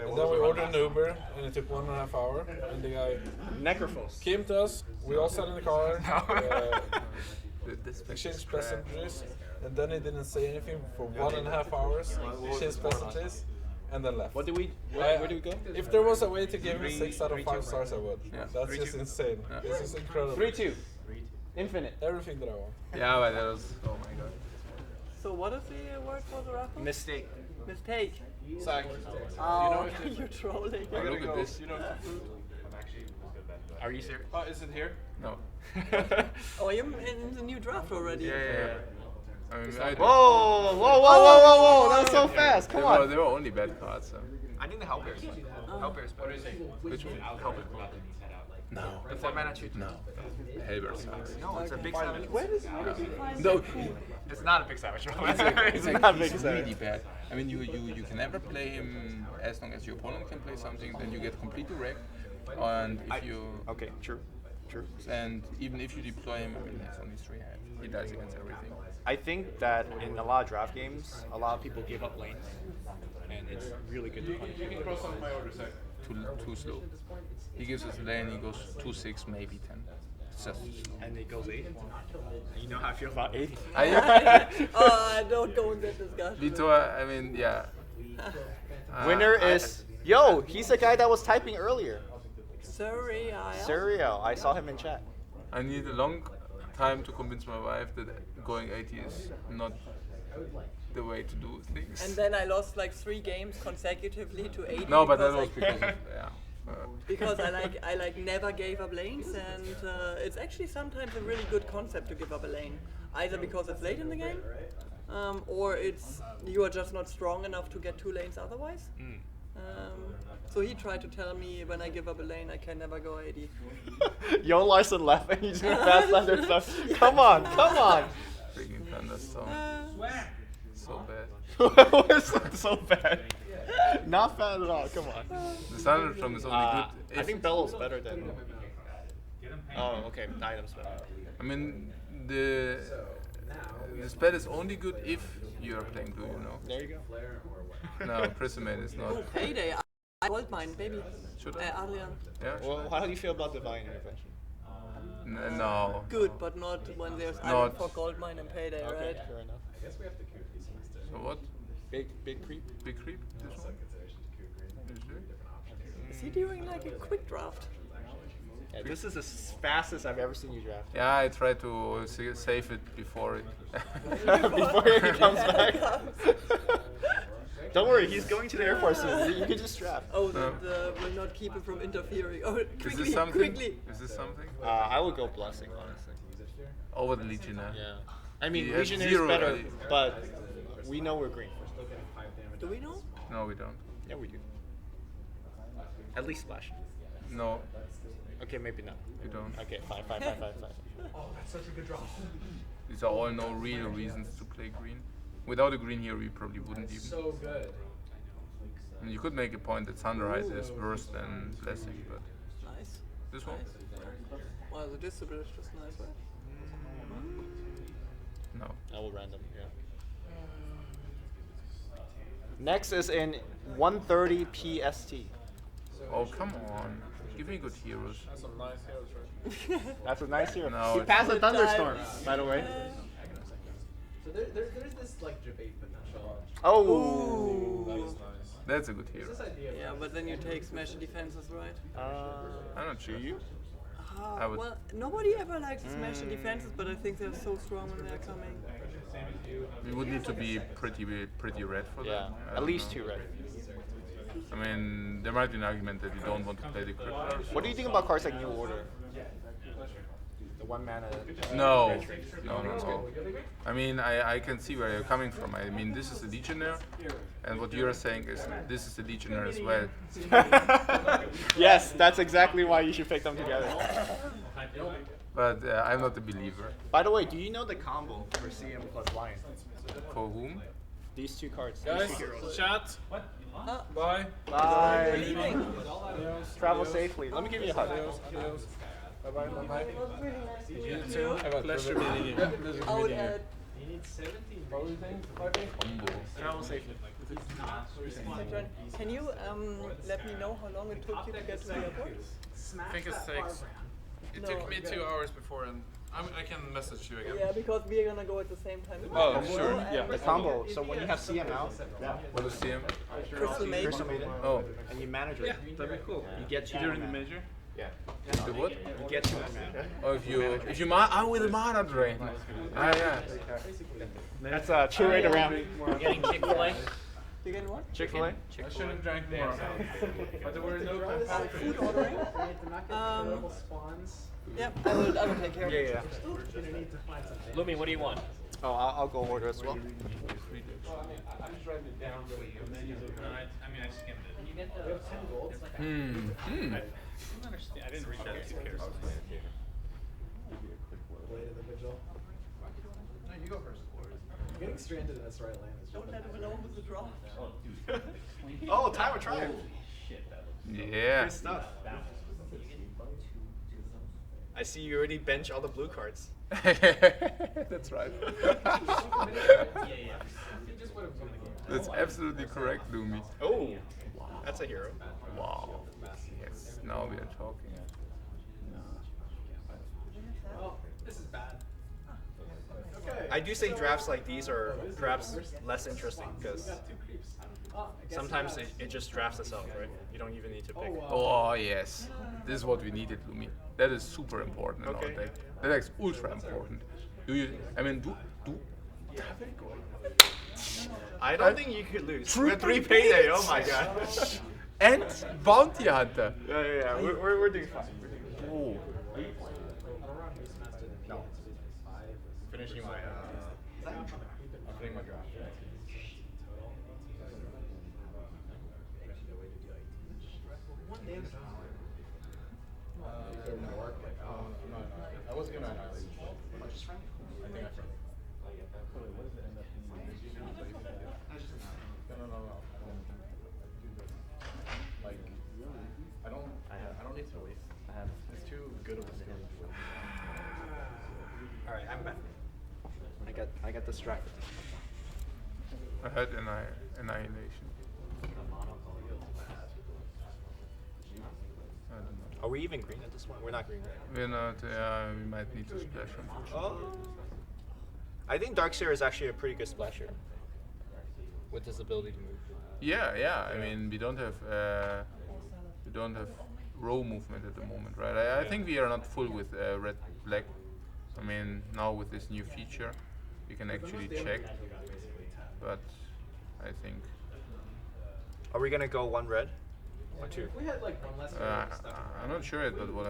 And then we ordered an Uber, and it took 1.5 hours. And the guy came to us. We all sat in the car, exchanged pleasantries, and then he didn't say anything for 1.5 hours. Exchanged pleasantries, and then left. Where do we go? If there was a way to give him 6 out of 5 stars, I would. Yeah. That's just insane. Yeah. This is incredible. 3-2. Infinite. Everything that I want. Yeah, but that was, oh my god. So what is the word for the raffle? Mistake. Mistake. Sack. Oh, you're trolling. Oh, look at this. Are you serious? Oh, is it here? No. Oh, you're in the new draft already. Yeah. I mean, Whoa! That was so fast. Come on. They were only bad cards. So. I think the help bear is fun. Help bear is better. Which one? Help bear. No. The 4-mana 2/2. No. Hellbear sucks. No, it's a big savage. Where does you find No. that cool? It's not a big savage. It's really bad. I mean, you can never play him as long as your opponent can play something. Then you get completely wrecked. And if you Okay, true. and even if you deploy him, I mean, he has only 3 health. He dies against everything. I think that in a lot of draft games, a lot of people give up lanes, and it's really good to punish. Too slow. He gives us a lane. He goes 2-6, maybe 10. It's just slow. And it goes 8. You know how I feel about 8. I don't go in that discussion. Vitor, I mean, yeah. Winner is he's the guy that was typing earlier. Surreal. I saw him in chat. I need a long time to convince my wife that going 80 is not the way to do things. And then I lost like 3 games consecutively to 80. No, but that was because because of, yeah. because I like never gave up lanes, and it's actually sometimes a really good concept to give up a lane, either because it's late in the game, or it's you are just not strong enough to get 2 lanes otherwise. So he tried to tell me when I give up a lane I can never go 80. Yo Larson left and he's doing fast thunder stuff. Come on. Freaking thunderstorm. So bad. What is that so bad? Not bad at all, come on. The thunderstorm is only good. I think Bellow's better than... Oh, okay, the item's better. I mean, the spell is only good if you are playing blue, you know. There you go. No, Prismate is not. Oh, payday. I gold mine, baby. Should I? Adrian. Yeah. Well, how do you feel about Divine Intervention? No. Good, but not when there's item for gold mine and payday, Okay, right? fair enough. So what? Big creep? Big creep? This one? Is he doing like a quick draft? Yeah, this is the fastest I've ever seen you draft. Yeah, I try to save it before it. Before he comes back. Don't worry, he's going to the airport soon. You can just draft. Oh, that will not keep him from interfering. Oh, quickly, Is this something? quickly. Is this something? I would go Blessing, honestly. Over the Legionnaire. Yeah. I mean, He has Legionnaire is 0 better, already. but we know we're green. Do we know? No, we don't. Yeah, we do. At least Splash. No, Okay, maybe not. we don't. Okay, fine. These are all no real reasons to play green. Without a green here, we probably wouldn't even. So good. And you could make a point that Sunrise is worse than Blessing, but Nice. this one? Well, the discipline is just nice, right? No. I will random, yeah. Next is in 130 PST. Oh, come on. Give me good heroes. That's some nice heroes, right? That's a nice hero. No, he it's- passed a thunderstorm, by the way. So there's this like debate potential. Oh. That is nice. That's a good hero. This idea of Yeah, but then you take smash defenses, right? I'm not sure. You? I would- Well, nobody ever likes the smash defenses, but I think they're so strong when they're coming. You would need to be pretty red for Yeah, that. I at don't least know. 2 red. I mean, there might be an argument that you don't want to play the crippler. What do you think about cards like New Order? The 1 mana. No. I mean, I can see where you're coming from. I mean, this is a Legionnaire, and what you're saying is this is a Legionnaire as well. Yes, that's exactly why you should pick them together. But I'm not a believer. By the way, do you know the combo for CM plus Lion? For whom? These 2 cards. Guys, These 2 heroes. chat. Bye. Bye. Travel safely. Let me give you a hug. Adios. Bye. You too. Pleasure meeting you. Out at What do you think? Combo. Travel safely. My turn. Can you let me know how long it took you to get to the airport? I think it's 6. It took me 2 hours before, and I can message you again. Yeah, because we're gonna go at the same time. Oh, sure. Yeah, the combo. So when you have CM out, What is CM? Crystal Maiden. Crystal Maiden, Oh, and you manage it, That'd be cool. you get to During the major? Yeah. the what? You get to Oh, if you with the mana drain. Ah, yeah. That's a chill right around. Getting Chick-fil-A? You get what? Chick-fil-A? I should have drank more. But there were no Food ordering. Yeah, I will take care of it. Yeah. Lumi, what do you want? Oh, I'll go order as well. I didn't read that. No, you go first. Getting stranded in this right land is Don't let him know who's the draw. Oh, time of triumph. Yeah. Good stuff. I see you already bench all the blue cards. That's right. That's absolutely correct, Lumi. Oh, that's a hero. Wow. Yes, now we are talking. Oh, this is bad. Okay. I do say drafts like these are perhaps less interesting because sometimes it just drafts itself, right? You don't even need to pick. Oh, yes. This is what we needed, Lumi. That is super important in our Okay. deck. That is ultra important. Do I don't think you could lose. With 3 payday, oh my god. and Bounty Hunter. Yeah. We're doing fine. Oh. No. Finishing my I'm finishing my draft. I wasn't gonna annihilate. I think I friendly. No. Like, I don't need to wait. It's too good of a story to wait. All right, I'm back. I got distracted. I had Annihilation. I don't know. Are we even green at this point? We're not green, right? We're not, we might need to splash him. Oh. I think Darkseer is actually a pretty good splasher. With his ability to move. Yeah. I mean, we don't have row movement at the moment, right? I think we are not full with red black. I mean, now with this new feature, we can actually check. But I think Are we gonna go 1 red? Or 2? We had like one less I'm not sure yet. But what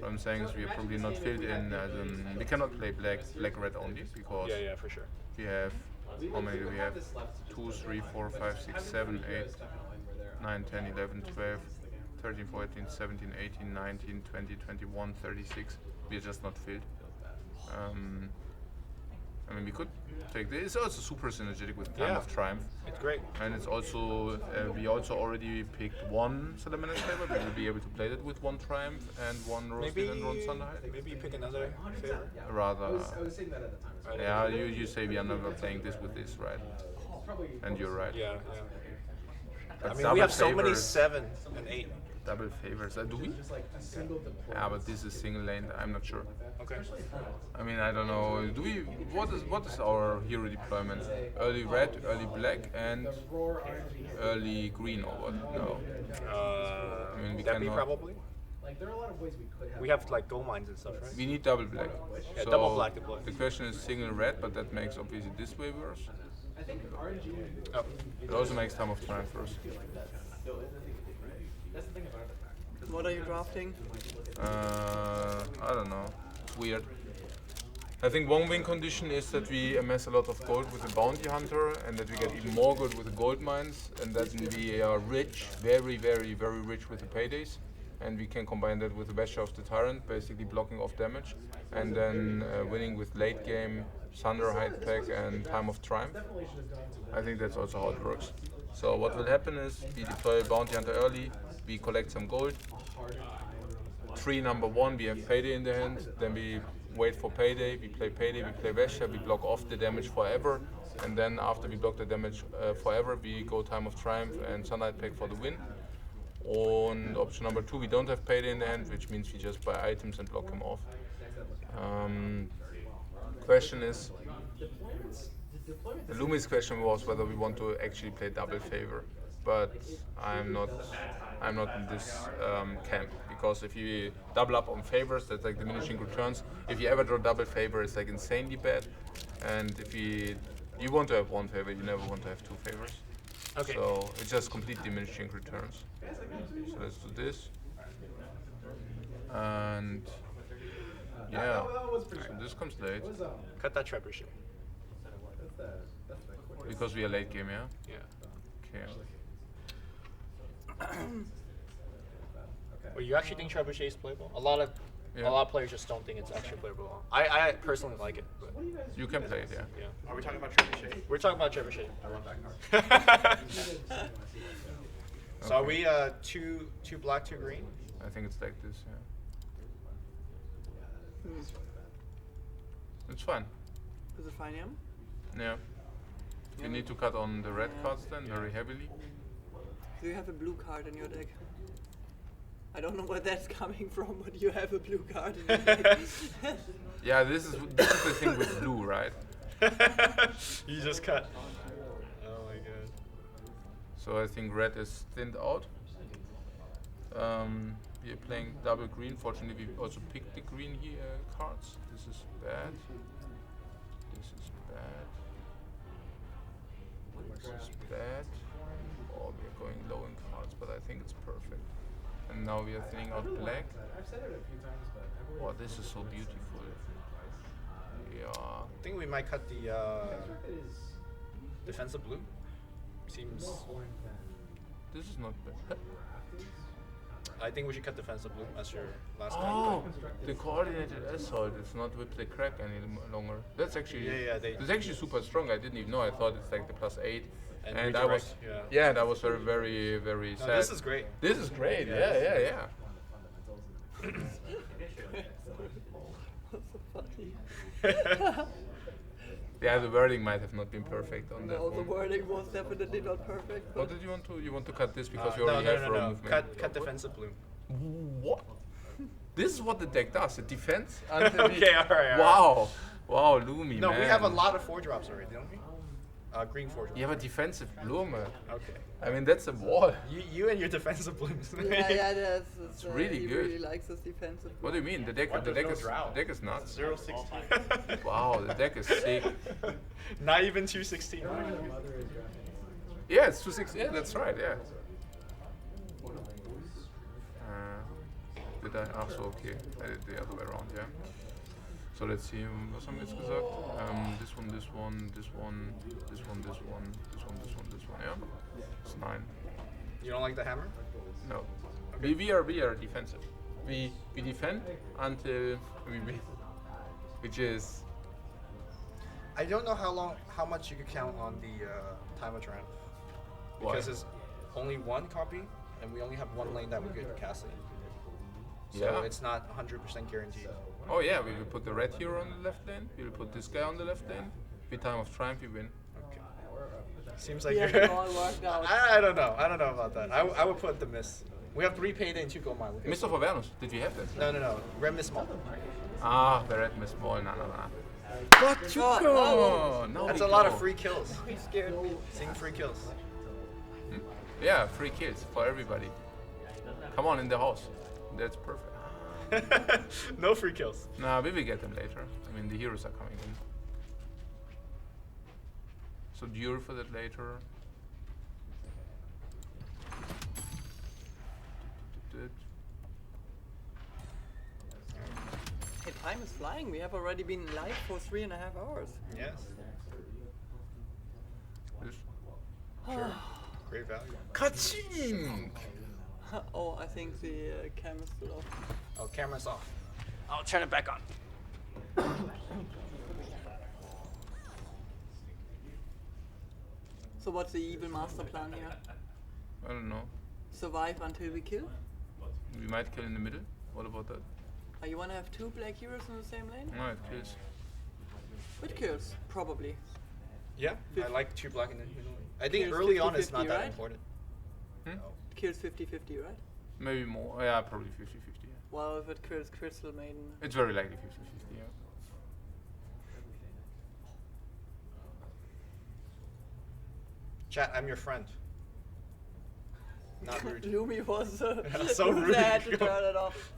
I'm saying is we are probably not filled in. As we cannot play black red only because Yeah, for sure. we have how many do we have? 2, 3, 4, 5, 6, 7, 8, 9, 10, 11, 12, 13, 14, 17, 18, 19, 20, 21, 36. We are just not filled. I mean, we could take this. It's also super synergetic with Time of Triumph. It's great. And it's also, we also already picked 1 Salamander Saber. We will be able to play that with 1 Triumph and 1 Roasted and 1 Thunderhide. Maybe you pick another favor. Rather, I was saying that at the time. As well. yeah, you say we are never playing this with this, right? And you're right. Yeah. But I mean, we double have so many favors- 7 and 8. Double favors. Do we? Just like a single deployment. Yeah, but this is single lane. I'm not sure. Okay. I mean, I don't know. Do we? What is our hero deployment? Early red, early black, and Roar RNG. early green or what? No. I mean, we That be cannot. probably. Like there are a lot of ways we could have. We have like gold mines and stuff, right? We need double black. Yeah, So double black deploy. the question is single red, but that makes obviously this way worse. I think RNG. Oh. It also makes Time of Triumph worse. That's the thing about it. What are you drafting? I don't know. It's weird. I think one win condition is that we amass a lot of gold with the bounty hunter, and that we get even more gold with the gold mines, and that we are rich, very rich with the paydays, and we can combine that with the Basher of the Tyrant, basically blocking off damage, and then winning with late game Thunderhide pack and Time of Triumph. I think that's also how it works. So what will happen is we deploy bounty hunter early, we collect some gold. 3 number 1, we have payday in the hand, then we wait for payday, we play Vesha, we block off the damage forever, and then after we block the damage forever, we go Time of Triumph and Sunlight Pack for the win. And option number 2, we don't have payday in the hand, which means we just buy items and block him off. Question is, Lumi's question was whether we want to actually play double favor, but I'm not in this camp, because if you double up on favors, that's like diminishing returns. If you ever draw double favor, it's like insanely bad. And if you want to have one favor, you never want to have 2 favors. Okay. So it's just complete diminishing returns. So let's do this. And yeah, so this comes late Cut that trebuchet. because we are late game, yeah. Yeah. Okay. Well, you actually think trebuchet is playable? A lot of players just don't think it's actually playable. I personally like it. But You can play it, yeah. yeah. Are we talking about trebuchet? We're talking about trebuchet. I want that card. So are we two black, 2 green? I think it's like this, yeah. It's fine. Is it fine, yeah? Yeah. You need to cut on the red cards then very heavily. Do you have a blue card in your deck? I don't know where that's coming from, but you have a blue card in your deck. Yeah, this is the thing with blue, right? You just cut. Oh my god. So I think red is thinned out. We are playing double green. Fortunately, we also picked the green here cards. This is bad. This is bad. This is bad. Oh, we are going low in cards, but I think it's perfect. And now we are thinning out black. I've said it a few times, but Oh, this is so beautiful. Yeah. I think we might cut the defensive blue. Seems. This is not bad. I think we should cut defensive blue as your last Oh, the coordinated assault is not with the crack any longer. That's actually that's actually super strong. I didn't even know. I thought it's like the +8, and I was redirect, that was very very sad. This is great. This is great. Yeah. That's so funny. Yeah, the wording might have not been perfect on that No, the one. wording was definitely not perfect. What But did you want to? You want to cut this because we No, already no, have no, row no. movement. Cut defensive blue. What? This is what the deck does. It defends until Okay, alright. Wow, Lumi, No, man. we have a lot of 4-drops already, don't we? Green 4-drops. You have a defensive Blume. Okay. I mean, that's a wall. You and your defensive blooms. yeah, that's It's really he good. really likes this defensive. What do you mean? The deck is nuts. 0-16. Wow, the deck is sick. Not even 216. Yeah, it's 2-6. Yeah, that's right. Yeah. Did I? Ach so, okay. I did the other way around. Yeah. So let's see. Was haben wir jetzt gesagt? This one, this one, this one, this one, this one, this one, this one, this one. Yeah. It's 9. You don't like the hammer? No. We are defensive. We defend until we win, which is. I don't know how much you could count on the time of triumph. Because it's only 1 copy, and we only have 1 lane that we could cast it. So Yeah. it's not 100% guaranteed. Oh yeah, we will put the red hero on the left lane. We will put this guy on the left lane. With time of triumph, we win. Okay. Seems like Yeah, you're. it all worked out. I don't know. I don't know about that. I would put the miss. We have 3 payday and 2 gold mine. Mist of Avernus, did we have that? No. Red miss small. Ah, the red mist ball, no. But you Oh, go! Now That's we a lot go. of free kills. He scared me. Seeing free kills. Yeah, free kills for everybody. Come on in the house. That's perfect. No free kills. Nah, we will get them later. I mean, the heroes are coming in. So Dure for that later. Hey, time is flying. We have already been live for 3.5 hours. Yes. This. Sure. Great value. Kaching! Oh, I think the cam is still off. Oh, camera's off. I'll turn it back on. So what's the evil master plan here? I don't know. Survive until we kill? We might kill in the middle. What about that? You wanna have 2 black heroes in the same lane? No, it kills. It kills, probably. Yeah, I like 2 black in the middle. I think Kills early on it's 50-50, not that right? important. Hmm? It kills 50-50, right? Maybe more. Yeah, probably 50-50. Yeah. Well, if it kills Crystal Maiden. It's very likely 50-50. Yeah. Chat, I'm your friend. Not rude. Lumi was So rude. sad to turn it off.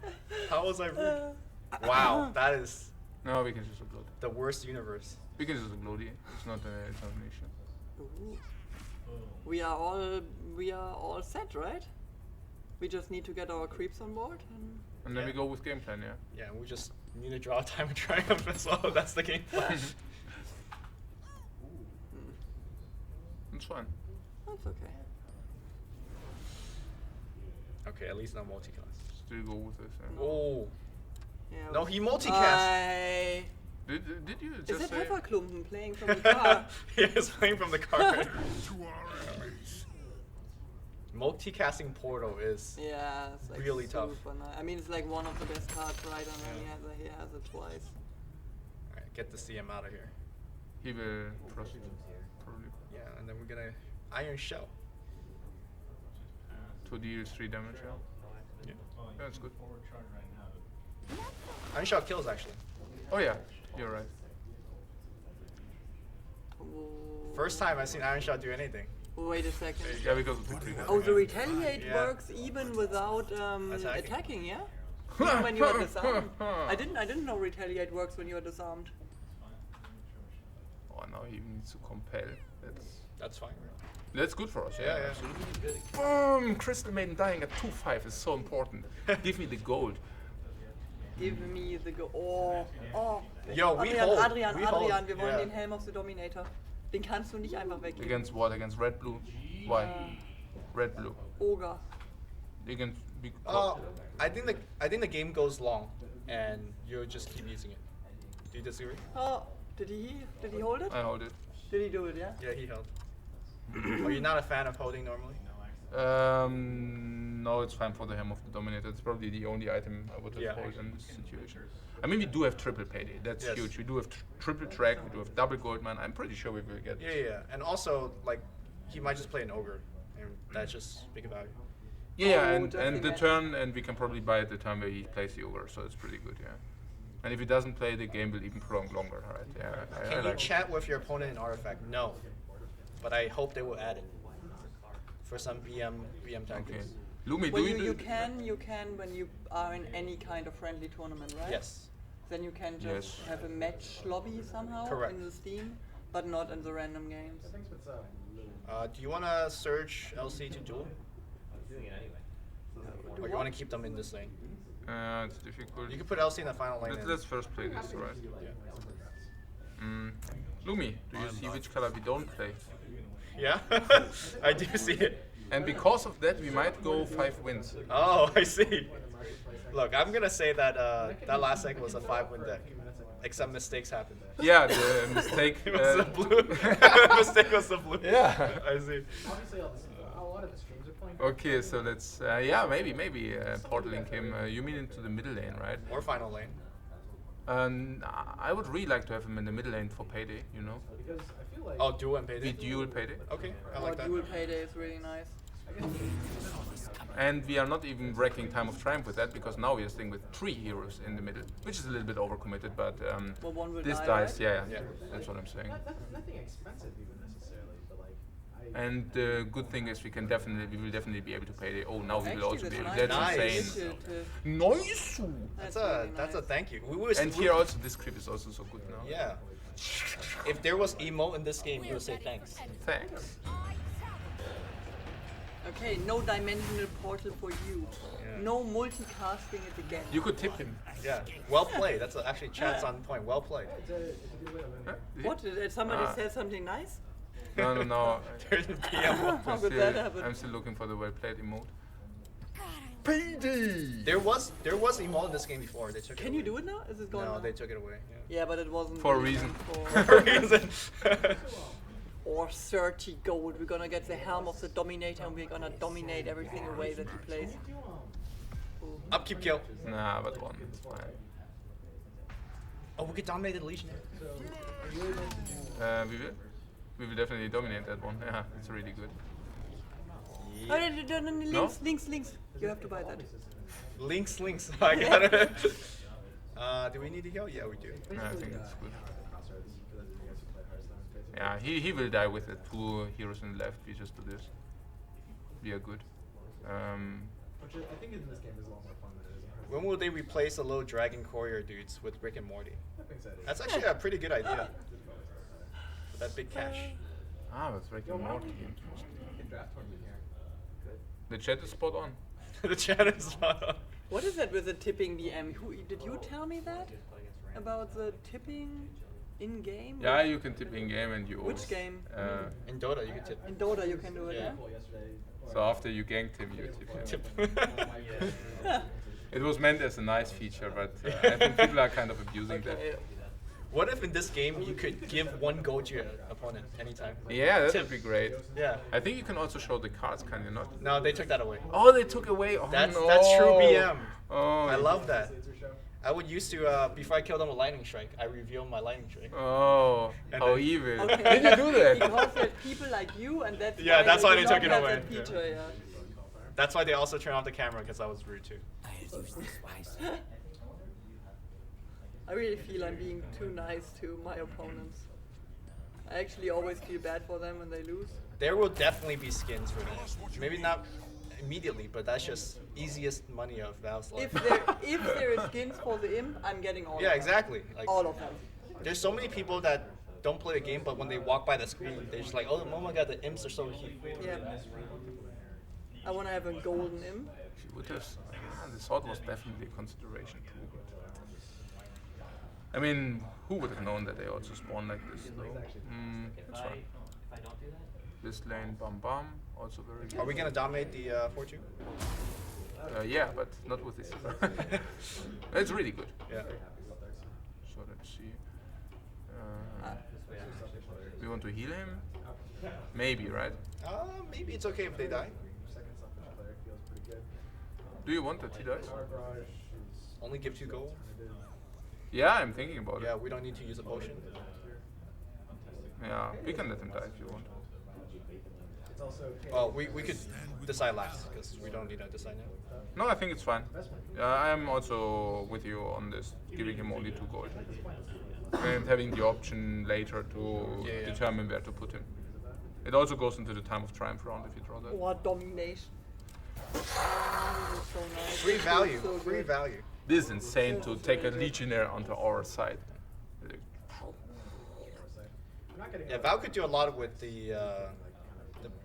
How was I rude? Wow, that is No, we can just upload. the worst universe. We can just upload it. It's not an issue. Ooh. We are all set, right? We just need to get our creeps on board. And then Yeah. we go with game plan, yeah. Yeah, we just need to draw a time of triumph as well. That's the game plan. It's fine. That's okay. Okay, at least not multicast. Still go with this. Yeah. Oh, Yeah, no, we- he multicast. Did you Is just it say? Pfefferklumpen playing from the car? He is playing from the car. Multicasting Portal is Yeah, it's like Really tough. super nice. I mean, it's like one of the best cards, right? And then he has it twice. Alright, get the CM out of here. He will proceed. Probably. Yeah, and then we're gonna Iron Shell. 2 deals 3 damage, yeah. Yeah. Yeah, that's good. Iron Shell kills actually. Oh yeah, you're right. Ooh. First time I've seen Iron Shell do anything. Wait a second. Yeah, because of the trigger. Oh, the retaliate Yeah. works even without Attacking. attacking, yeah? Even when you are disarmed. I didn't know retaliate works when you are disarmed. Oh, now he needs to compel. That's fine. That's good for us. Yeah, Yeah, yeah. absolutely. Crystal Maiden dying at 2-5 is so important. Give me the gold. Give me the go. Oh. Yo, we Adrian, hold. Adrian, We Adrian, hold. wir wollen Yeah. den Helm of the Dominator. Den kannst du nicht einfach weggeben. Against what? Against red, blue? Why? Red, blue. Ogre. Against big. I think the game goes long, and you just keep using it. Do you disagree? Oh, did he hold it? I hold it. Did he do it, yeah? Yeah, he held. Are you not a fan of holding normally? No, it's fine for the Helm of the Dominator. It's probably the only item I would have Yeah. held in this situation. I mean, we do have triple payday. That's Yes. huge. We do have triple track. We do have double gold mine. I'm pretty sure we will get. Yeah. And also, like, he might just play an ogre, and that's just big value. Yeah, Oh, and the definitely. turn, and we can probably buy at the time where he plays the ogre, so it's pretty good, yeah. And if he doesn't play, the game will even prolong longer, right? Yeah, I Can you like it. chat with your opponent in Artifact? No, but I hope they will add it for some BM Okay. tactics. Lumi, Well, do you you can when you are in any kind of friendly tournament, right? Yes. Then you can just Yes. have a match lobby somehow Correct. in the Steam, but not in the random games. Do you want to search LC to duel, Doing it anyway. or you want to keep them in this lane? It's difficult. You can put LC in the final lane. Let's first play this, right? Lumi, do you see which color we don't play? Yeah, I do see it. And because of that, we might go 5 wins. Oh, I see. Look, I'm gonna say that that last deck was a 5-win deck, except mistakes happened. Yeah, the mistake. It was the blue. Mistake was the blue. Yeah. I see. Obviously, a lot of the streams are playing. Okay, so let's. Yeah, maybe portaling him. You mean into the middle lane, right? Or final lane. I would really like to have him in the middle lane for payday. You know, Because I feel like. Oh, duel and we payday. dual payday. Okay, I Or like that. dual payday is really nice. And we are not even wrecking Time of Triumph with that because now we are staying with 3 heroes in the middle, which is a little bit overcommitted, but Well, one will this die, dies, right? yeah, that's what I'm saying. Nothing expensive even necessarily, but like. And the good thing is we will definitely be able to pay. Oh, now we will also be able. Actually, That's Nice. insane. Nice. Nice. That's really a nice. thank you. We was And here also this creep is also so good now. Yeah. If there was emo in this game, we would say thanks. Thanks. Okay, no dimensional portal for you. Yeah. No multicasting it again. You could tip him. Yeah. Well played. That's actually chat's on point. Well played. It's a good way of learning. Huh? What? Did somebody Ah. say something nice? No. There's BM. How could that happen? I'm still looking for the well played emote. There was emo in this game before. They took it Can away. you do it now? Is it gone No, now? they took it away. Yeah, but it wasn't. For a really reason. meant For a reason. Or 30 gold. We're gonna get the Helm of the Dominator and we're gonna dominate everything away that he plays. Ooh. Upkeep kill. Nah, but one. It's fine. Oh, we could dominate the Legionnaire. We will definitely dominate that one. Yeah, it's really good. Oh, links. You have to buy that. Links. I got it. Do we need to heal? Yeah, we do. Yeah, I think it's good. Yeah, he will die with the 2 heroes in the left. We just do this. We are good. Which I think in this game is a lot more fun than it is in Hearthstone. When will they replace the little dragon courier dudes with Rick and Morty? That being said, That's actually a pretty good idea. For that big cash. Ah, that's Rick and Morty. in draft tournament here. Good. The chat is spot on. The chat is What is that with the tipping DM? Did you tell me that? About the tipping in game? Yeah, you can tip in game and you. Which game? In Dota, you can tip. In Dota you can do it, yeah? Well, yesterday. So after you ganked him, you tip him. Tip. It was meant as a nice feature, but I think people are kind of abusing Okay. that. What if in this game you could give 1 gold to your opponent anytime? Yeah, that Tip. would be great. Yeah. I think you can also show the cards, can you not? No, they took that away. Oh, they took away. Oh, That's no. true BM. Oh, I love that. I would used to before I killed them with lightning strike, I reveal my lightning strike. Oh, And how then- evil. Okay. Did you do that? Because there's people like you, and that's Yeah, that's why they do took not it have away. that feature, yeah. That's why they also turned off the camera because I was rude too. I really feel I'm being too nice to my opponents. I actually always feel bad for them when they lose. There will definitely be skins for them. Maybe not immediately, but that's just easiest money of Valve's life. If there is skins for the imp, I'm getting all Yeah, of them. exactly. Like, All of them. there's so many people that don't play the game, but when they walk by the screen, they're just like, oh my god, the imps are so cute. Yeah. I want to have a golden imp. If you would have, the sword was definitely a consideration too. I mean, who would have known that they also spawn like this though? That's fine. This lane, bam bam, also very good. Are we gonna dominate the 4-2? Yeah, but not with this. It's really good. Yeah. So let's see. We want to heal him? Maybe, right? Maybe it's okay if they die. Second selfish player feels pretty good. Do you want that he dies? Barrage is Only give 2 gold. Yeah, I'm thinking about Yeah, it. we don't need to use a potion. Yeah, we can let him die if you want. it's also Well, we could decide last because we don't need to decide now. No, I think it's fine. I am also with you on this, giving him only 2 gold. And having the option later to Yeah. determine where to put him. It also goes into the time of triumph round if you draw that. Or domination. This is so nice. Free This is value. so Free good. value. This is insane to take a legionnaire onto our side. I'm not getting Yeah, Val could do a lot with the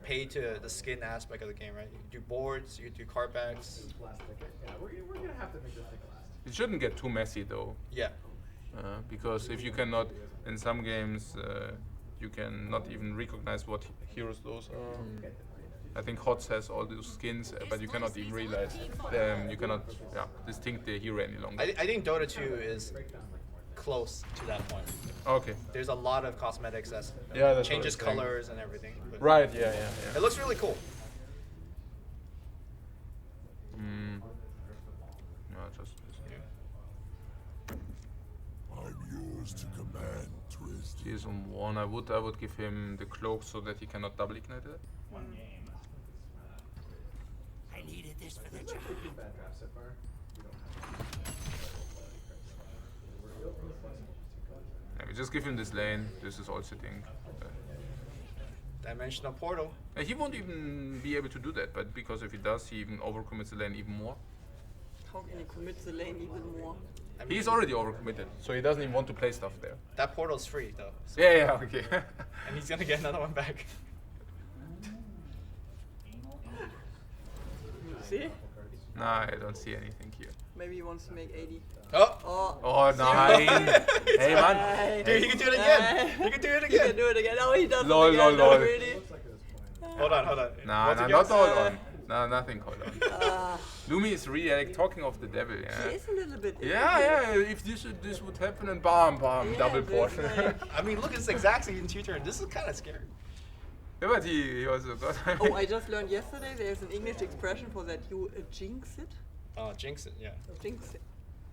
pay to the skin aspect of the game, right? You can do boards, you can do card backs. last ticket. Yeah, we're gonna have to make this thing last. It shouldn't get too messy though, Yeah. because if you cannot, in some games, you cannot even recognize what heroes those are. I think HOTS has all those skins, but you cannot even realize them. You cannot distinct the hero any longer. I think Dota 2 is close to that point. Okay. There's a lot of cosmetics that Yeah, that's changes what I think. colors and everything. But Right. Yeah. it looks really cool. No, just. I'm yours to command, Twist. He is on 1. I would give him the cloak so that he cannot double ignite it. I needed this for the job. Bad draft so far. We don't have. Yeah, we just give him this lane. This is all sitting. Dimensional portal. He won't even be able to do that, but because if he does, he even overcommits the lane even more. How can he commit the lane even more? I mean, He's already overcommitted, so he doesn't even want to play stuff there. that portal's free though. So- Yeah, okay. And he's gonna get another one back. See? Nah, I don't see anything here. Maybe he wants to make 80. Oh! Oh, Oh, nine. Hey, man. Dude, he can do it again! He can do it he can again! do it again. Oh, he does Lol, it again. lol, lol. Really? Hold on. Nah, Once nah, again- not hold on. Nah, nothing hold on. Ah, Lumi is really like talking of the devil, he yeah. is a little bit. Yeah. If this would happen, and bam, Yeah, double this portion. like- I mean, look, it's exact same tutor, and this is kind of scary. Yeah, but he also got. Oh, I just learned yesterday there's an English expression for that. You jinx it. Jinx it, yeah. Jinx it.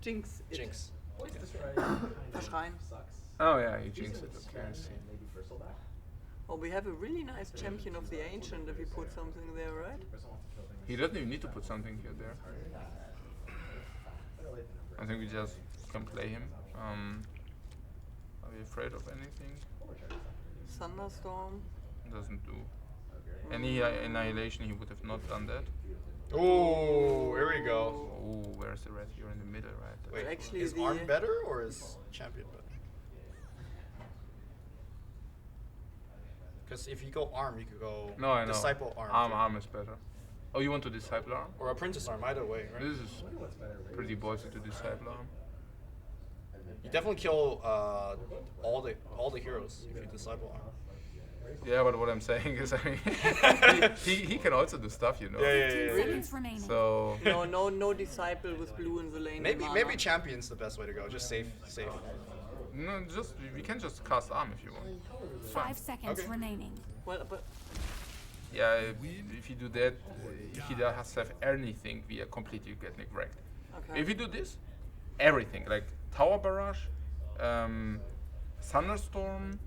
Jinx it. Jinx. Always destroy. Verschreien. Sucks. Oh yeah, he jinxed it. Okay, I see. Maybe Bristleback. Oh, we have a really nice champion of the ancient if we put something there, right? He doesn't even need to put something here there. I think we just can play him. Are we afraid of anything? Thunderstorm. Doesn't do any annihilation. He would have not done that. Oh, here we go. Oh, where's the red here in the middle, right? That's Wait, cool. actually is the- Arm better or is Champion better? Because if you go Arm, you could go No, I know. Disciple Arm. too. Arm is better. Oh, you want to disciple arm? Or a Princess Arm, either way, right? This is pretty ballsy to disciple arm. You definitely kill all the heroes if you Disciple Arm. Yeah, but what I'm saying is, I mean, he can also do stuff, you know. Yeah. Seconds remaining. So No disciple with blue in the lane. Maybe and maybe mana. Champion's the best way to go. Just safe. no, just we can just cast arm if you want. It's fine. 5 seconds Okay. remaining. Well, but Yeah, if you do that, if he does have anything, we are completely getting wrecked. okay. If you do this, everything like tower barrage, thunderstorm,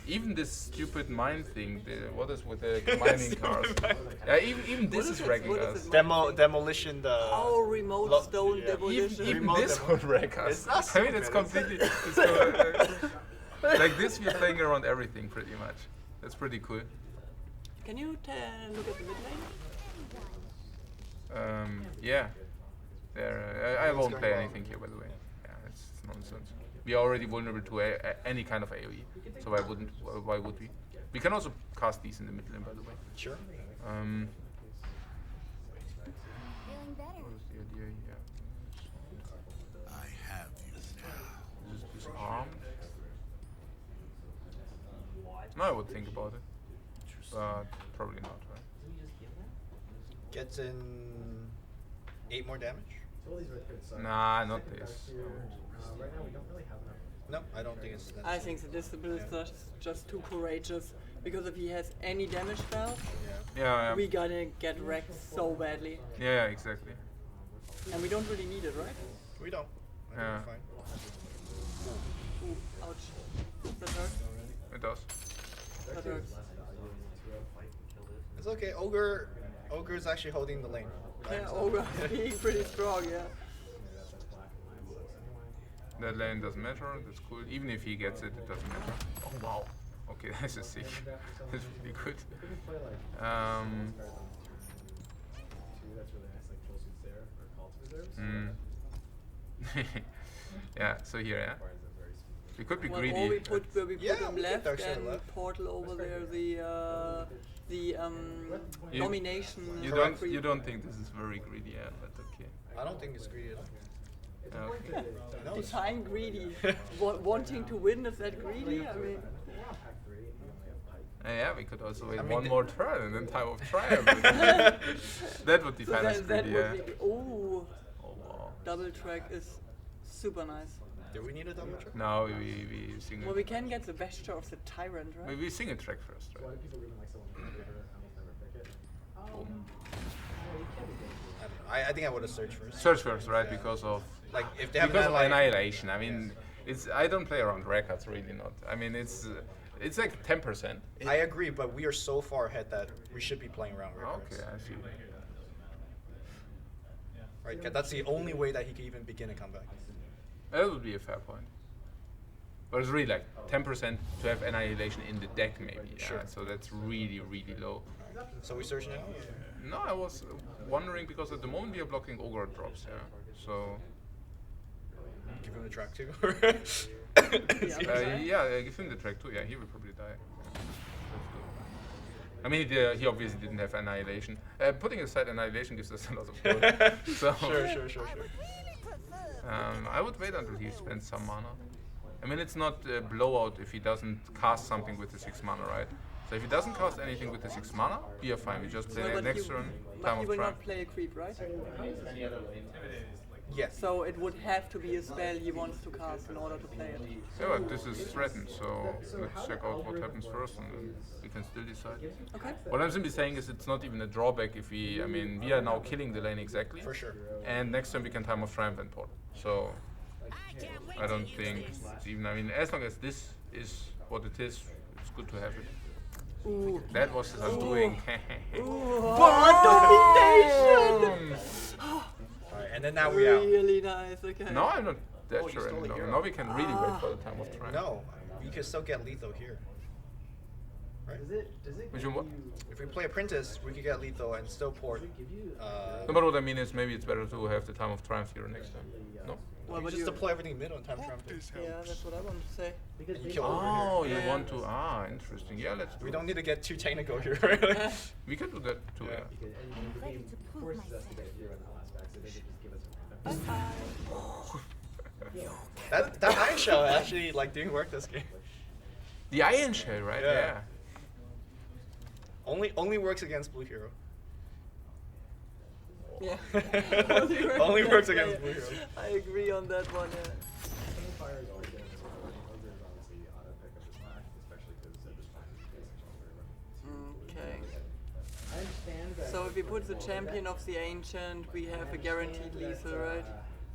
even this stupid mine thing. What is with the mining cars? Yeah, even this is wrecking what is us. it? Demolition. The Our remote Lo- stone yeah. demolition. Even Remote this demo- would wreck us. It's not I mean, it's stupid, completely. Like this, we're playing around everything pretty much. That's pretty cool. Can you look at the mid lane? Yeah. There. I won't play anything here, by the way. Yeah, it's nonsense. We are already vulnerable to any kind of AOE, so why wouldn't? Why would we? We can also cast these in the mid lane, by the way. Sure. Feeling better. What is the idea here? I have you now. Is this armed? No, I would think about it, but probably not. Right? Gets in 8 more damage. All these red crits are. Nah, not this. Right now we don't really have enough. No, I don't think it's. I think the disciple is just too courageous because if he has any damage spells, Yeah, we gonna get wrecked so badly, yeah, exactly. and we don't really need it, right? We don't. I think Yeah. we're fine. Ooh, ouch. That hurts. It does. That hurts. It's okay. Ogre's actually holding the lane. by Yeah, himself. Ogre being pretty strong, yeah. That lane doesn't matter. That's cool. Even if he gets it, it doesn't matter. Oh wow. Okay, this is sick. That's really good. That's really nice, like Troll Suits there, or Call to Reserves. Yeah. So here, yeah. We could be Well, greedy. or we put where we put Yeah, him we could left Dark Side and left. portal over there the You- domination. You don't think this is very greedy, yeah? But okay. I don't think it's greedy at all. Yeah, okay. No, it's Define greedy. Wanting to win, is that greedy? I mean, Yeah, we could also wait I mean, one the- more turn and then time of trial. That would so define as that greedy, yeah. would be. Ooh, Oh wow. double track is super nice. Do we need a double check? Now we sing Well, it. we can get the vesture of the tyrant, right? We sing a track first, Why right? do people even like someone who never, almost never pick it? Boom. Well, you can be good. I don't know. I think I would have searched first. Search first, right? Because of Like if they have because of ally- annihilation. I mean, it's I don't play around records, really not. I mean, it's like 10%. I agree, but we are so far ahead that we should be playing around records. Okay, I see. Right, 'cause that's the only way that he can even begin a comeback. That would be a fair point. But it's really like 10% to have annihilation in the deck, maybe. Yeah? Sure. So that's really, really low. So we search now. No, I was wondering because at the moment we are blocking ogre drops, yeah. So Give him the track too. yeah, give him the track too. Yeah, he will probably die. Yeah. That's good. I mean, he obviously didn't have annihilation. Putting aside annihilation gives us a lot of gold. So Sure. I would wait until he spends some mana. I mean, it's not a blowout if he doesn't cast something with the 6 mana, right? So if he doesn't cast anything with the 6 mana, we are fine. We just play Well, but next he- turn, But time he of will trial. not play a creep, right? Yes. So it would have to be a spell he wants to cast in order to play it. Yeah, but this is threatened, so let's check out what happens first, and then we can still decide. Okay. What I'm simply saying is it's not even a drawback if we, I mean, we are now killing the lane exactly. For sure. And next turn we can Time of Triumph and port. So I don't think it's even, I mean, as long as this is what it is, it's good to have it. Ooh. That was his undoing. Domination! Alright, and then now we out. Really nice, okay. No, I'm not that Oh, you sure stole a anymore. hero. Now we can really wait for the Time of Triumph. No, you can still get lethal here. Right? Does it Which one, what? If we play Apprentice, we could get lethal and still port. No, but what I mean is maybe it's better to have the Time of Triumph here next time. No? Well, You but just deploy everything mid on time triumph. yeah, that's what I want to say. And you kill over Oh, here. you Yeah. want to? Interesting. Yeah, let's do We it. don't need to get too technical here. We can do that too. Yeah. Yeah. Because the game forces us to get a hero in the last back, so they could just give us a random. that Iron Shell actually didn't work this game. The Iron Shell, right? Yeah. Only works against blue hero. Yeah. Only works against blue hero. I agree on that one, yeah. Fire is always going to score. Ogre is obviously auto pick up the smash, especially because at this point it's basically very Okay. I understand that. So if we put the champion of the ancient, we have a guaranteed lethal, right?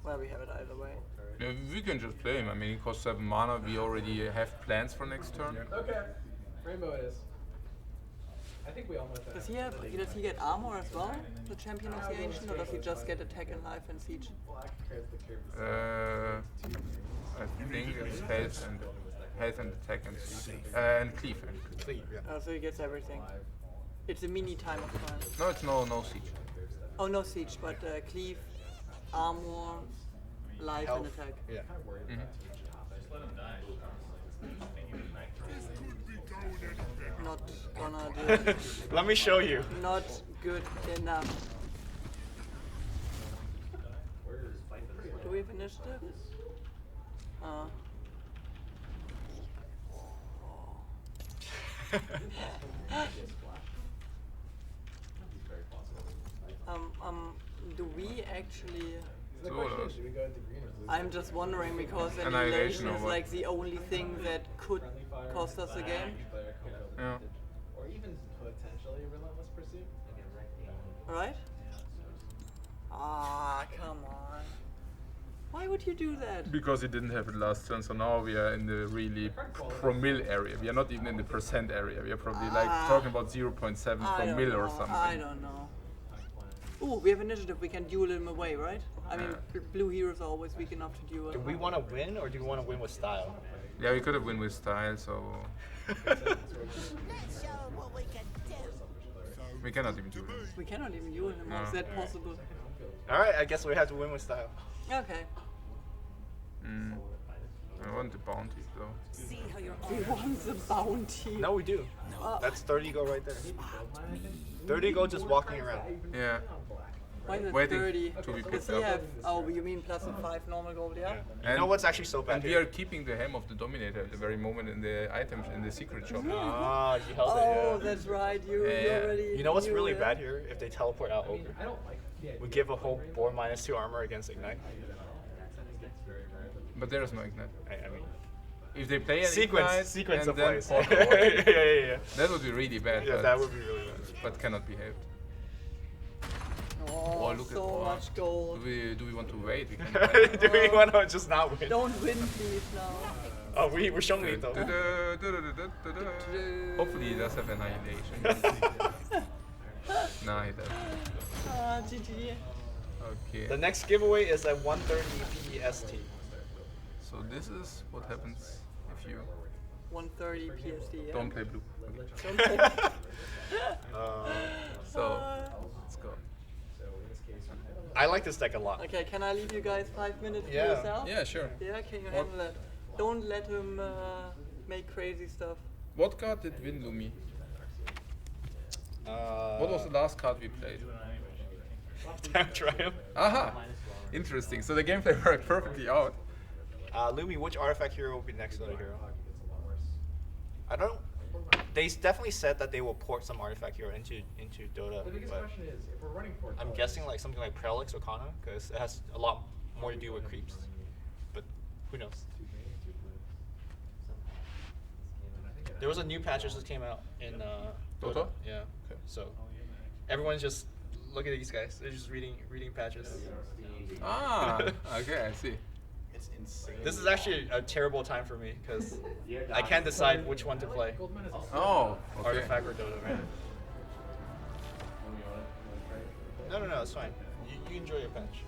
Well, we have it either way. Yeah, we can just play him. I mean, he costs 7 mana. We already have plans for next turn. Okay. Rainbow it is. I think we all know that. Does he get armor as well, the champion of the ancient, or does he just get attack and life and siege? Black carries the curve. I think it's health and attack and cleave. Cleave, yeah. Oh, so he gets everything. It's a mini time of time. No, it's no siege. Oh, no siege, but cleave, armor, life and Health. attack. Yeah. Not gonna do it. Let me show you. Not good enough. Do we have initiative? Do we actually? The question is, should we go into green or blue? I'm just wondering because Annihilation annihilation or is what? like the only thing that could cost us the game. Yeah. Or even potentially relentless pursuit. Right? Ah, come on. Why would you do that? Because he didn't have it last turn, so now we are in the really promille area. We are not even in the percent area. We are probably talking about 0.7 I don't promille or know. something. I don't know. Ooh, we have initiative. We can duel him away, right? I mean, blue heroes are always weak enough to duel. Do we want to win or do we want to win with style? Yeah, we could have win with style, so we cannot even do it. We cannot even duel him. How is that possible? Alright, I guess we have to win with style. Okay. I want the bounty though. We want the bounty. No, we do. That's 30 go right there. 30 go just walking around. Yeah. Why is it Waiting 30? to be Does picked he up. have? Oh, you mean plus a 5 normal gold? Yeah. You know what's actually so bad And we here? are keeping the hem of the Dominator at the very moment in the items in the secret shop. Ah, you held Oh, it, yeah. that's right. You Yeah. already. You know what's knew really it. bad here? If they teleport out Ogre. I don't like the idea. We give a whole boar -2 armor against Ignite. But there is no ignite. I mean, If they play an ignite sequence and of then plays. port yeah, over, yeah. that would be really bad. Yeah, but, that would be really bad. but cannot be helped. Oh, look at so much gold. Do we want to wait? We can Do we want to just not win? Don't win, please, now. Oh, we're showing it though. Hopefully he does have annihilation. Nah, he doesn't. Ah, GG. Okay. The next giveaway is at 130 PST. So this is what happens if you 130 PSD. Yeah. don't play blue. Don't play. So let's go. I like this deck a lot. Okay, can I leave you guys 5 minutes to Yeah. yourself? Yeah, sure. Yeah, can you handle that? Don't let him make crazy stuff. What card did win Lumi? What was the last card we played? Time Triumph. Aha! Interesting. So the gameplay worked perfectly out. Lumi, which artifact hero will be next to the hero? I don't. They definitely said that they will port some artifact hero into Dota, The biggest but question is, if we're running 4 I'm guessing like something like Prelix or Kana, because it has a lot more to do with creeps, but who knows? There was a new patch that just came out in Dota? Yeah. Okay. So everyone's just look at these guys. They're just reading patches. Ah, okay, I see. It's insane. This is actually a terrible time for me because I can't decide which one to play. Oh, okay. Artifact or Dota, right? No, it's fine. You enjoy your patch.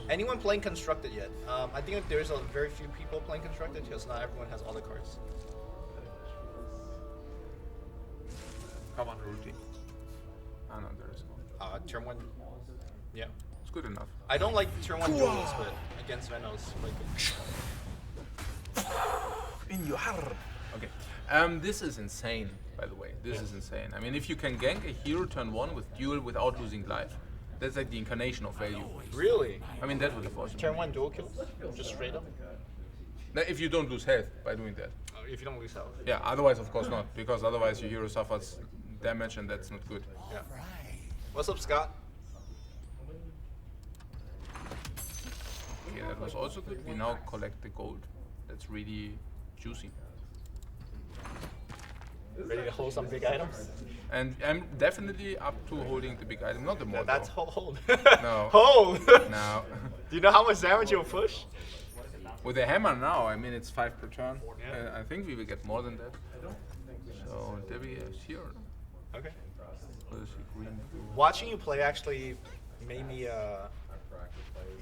Anyone playing Constructed yet? I think that there's a very few people playing Constructed because not everyone has all the cards. Come on, routine. Ah, no, there is no. Turn 1, yeah. It's good enough. I don't like turn 1 duels, but against Venos, like In your heart. Okay. This is insane, by the way. This is insane. I mean, if you can gank a hero turn 1 with duel without losing life, that's like the incarnation of value. Really? I mean, that would be awesome. Turn 1 dual kills? Just straight up? Now, if you don't lose health by doing that. If you don't lose health. Yeah, otherwise, of course not, because otherwise your hero suffers damage and that's not good. Yeah. What's up, Scott? Okay, that was also good. We now collect the gold. That's really juicy. Ready to hold some big items? And I'm definitely up to holding the big item, not the more. That's hold. No. Hold! Now, Do you know how much damage you'll push? with the hammer now, I mean, it's 5 per turn. Yeah. I think we will get more than that. So, there we is here. Okay. What is it? Green, blue. Watching you play actually made me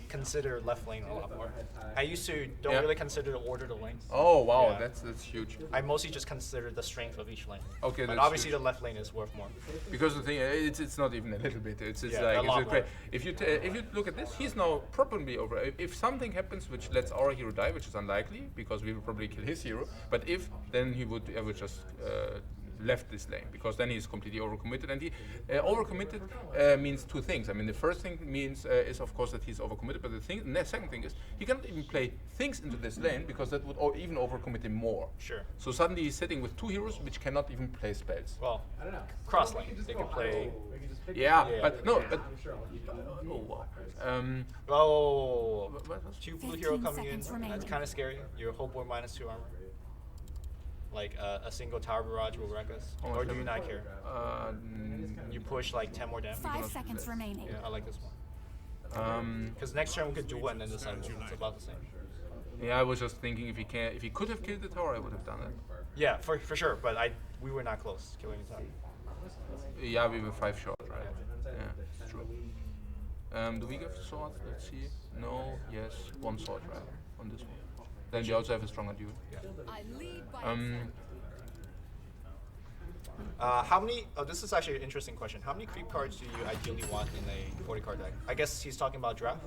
consider left lane a lot more. I used to don't Yeah. really consider the order of the lanes. Oh, wow, Yeah. that's huge. I mostly just consider the strength of each lane. Okay, But that's obviously huge. the left lane is worth more. Because the thing, it's not even a little bit. It's Yeah, like a lot it's more. if you look at this, he's now probably over. If something happens which lets our hero die, which is unlikely because we will probably kill his hero. But if then he would just left this lane because then he's completely overcommitted. And he overcommitted means two things. I mean, the first thing means is of course that he's overcommitted. But the second thing is he cannot even play things into this lane because that would even overcommit him more. Sure. So suddenly he's sitting with two heroes which cannot even play spells. Well, cross lane. They could play. Yeah, Yeah. but no, but oh wow. Oh, What was- two blue hero 15 coming in. seconds remaining. That's kind of scary. Your whole board -2 armor. Like a single tower barrage will wreck us. How much Or do you damage? not care? You push like 10 more damage. 5 seconds remaining. Yeah, I like this one. Um, Because next turn we could do one and then decide it's about the same. yeah, I was just thinking if he could have killed the tower, I would have done it. Yeah, for sure. But we were not close killing the tower. Yeah, we were 5 short, right? Yeah, it's true. Do we give swords? Let's see. No, yes, 1 sword, right? On this one. Then we also have a stronger duel. I lead by How many? Oh, this is actually an interesting question. How many creep cards do you ideally want in a 40 card deck? I guess he's talking about draft.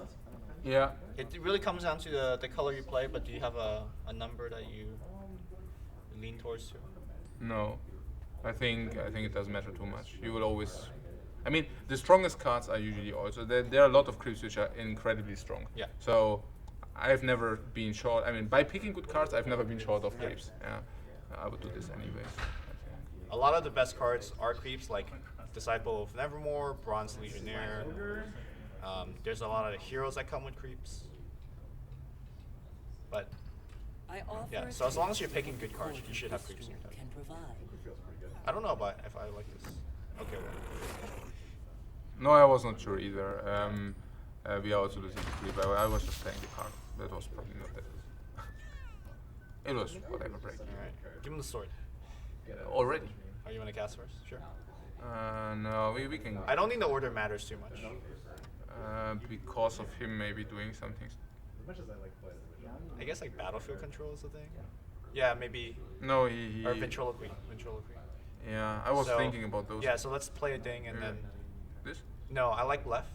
Yeah. It really comes down to the color you play, but do you have a number that you lean towards to? No, I think it doesn't matter too much. You will always. I mean, the strongest cards are usually also there are a lot of creeps which are incredibly strong. Yeah. So I've never been short. I mean, by picking good cards, I've never been short of creeps. Yeah. I would do this anyways. I think. A lot of the best cards are creeps, like Disciple of Nevermore, Bronze Legionnaire. There's a lot of heroes that come with creeps. But I offer yeah, so as long as you're picking good cards, you should have creeps in your deck. can provide. I don't know about if I like this. Okay, well. No, I was not sure either. We are also losing the creep. I was just playing the card. That was probably not that good. It was whatever break. Alright. Give him the sword. Already. Oh, you want to cast first? Sure. No, we can. I don't think the order matters too much. Because of him maybe doing something. As much as I like playing the I guess like battlefield control is the thing. Yeah, maybe. No, he Or ventriloquy. Ventriloquy. Yeah, I was So, thinking about those. Yeah, so let's play a ding and Yeah. then. This? No, I like left.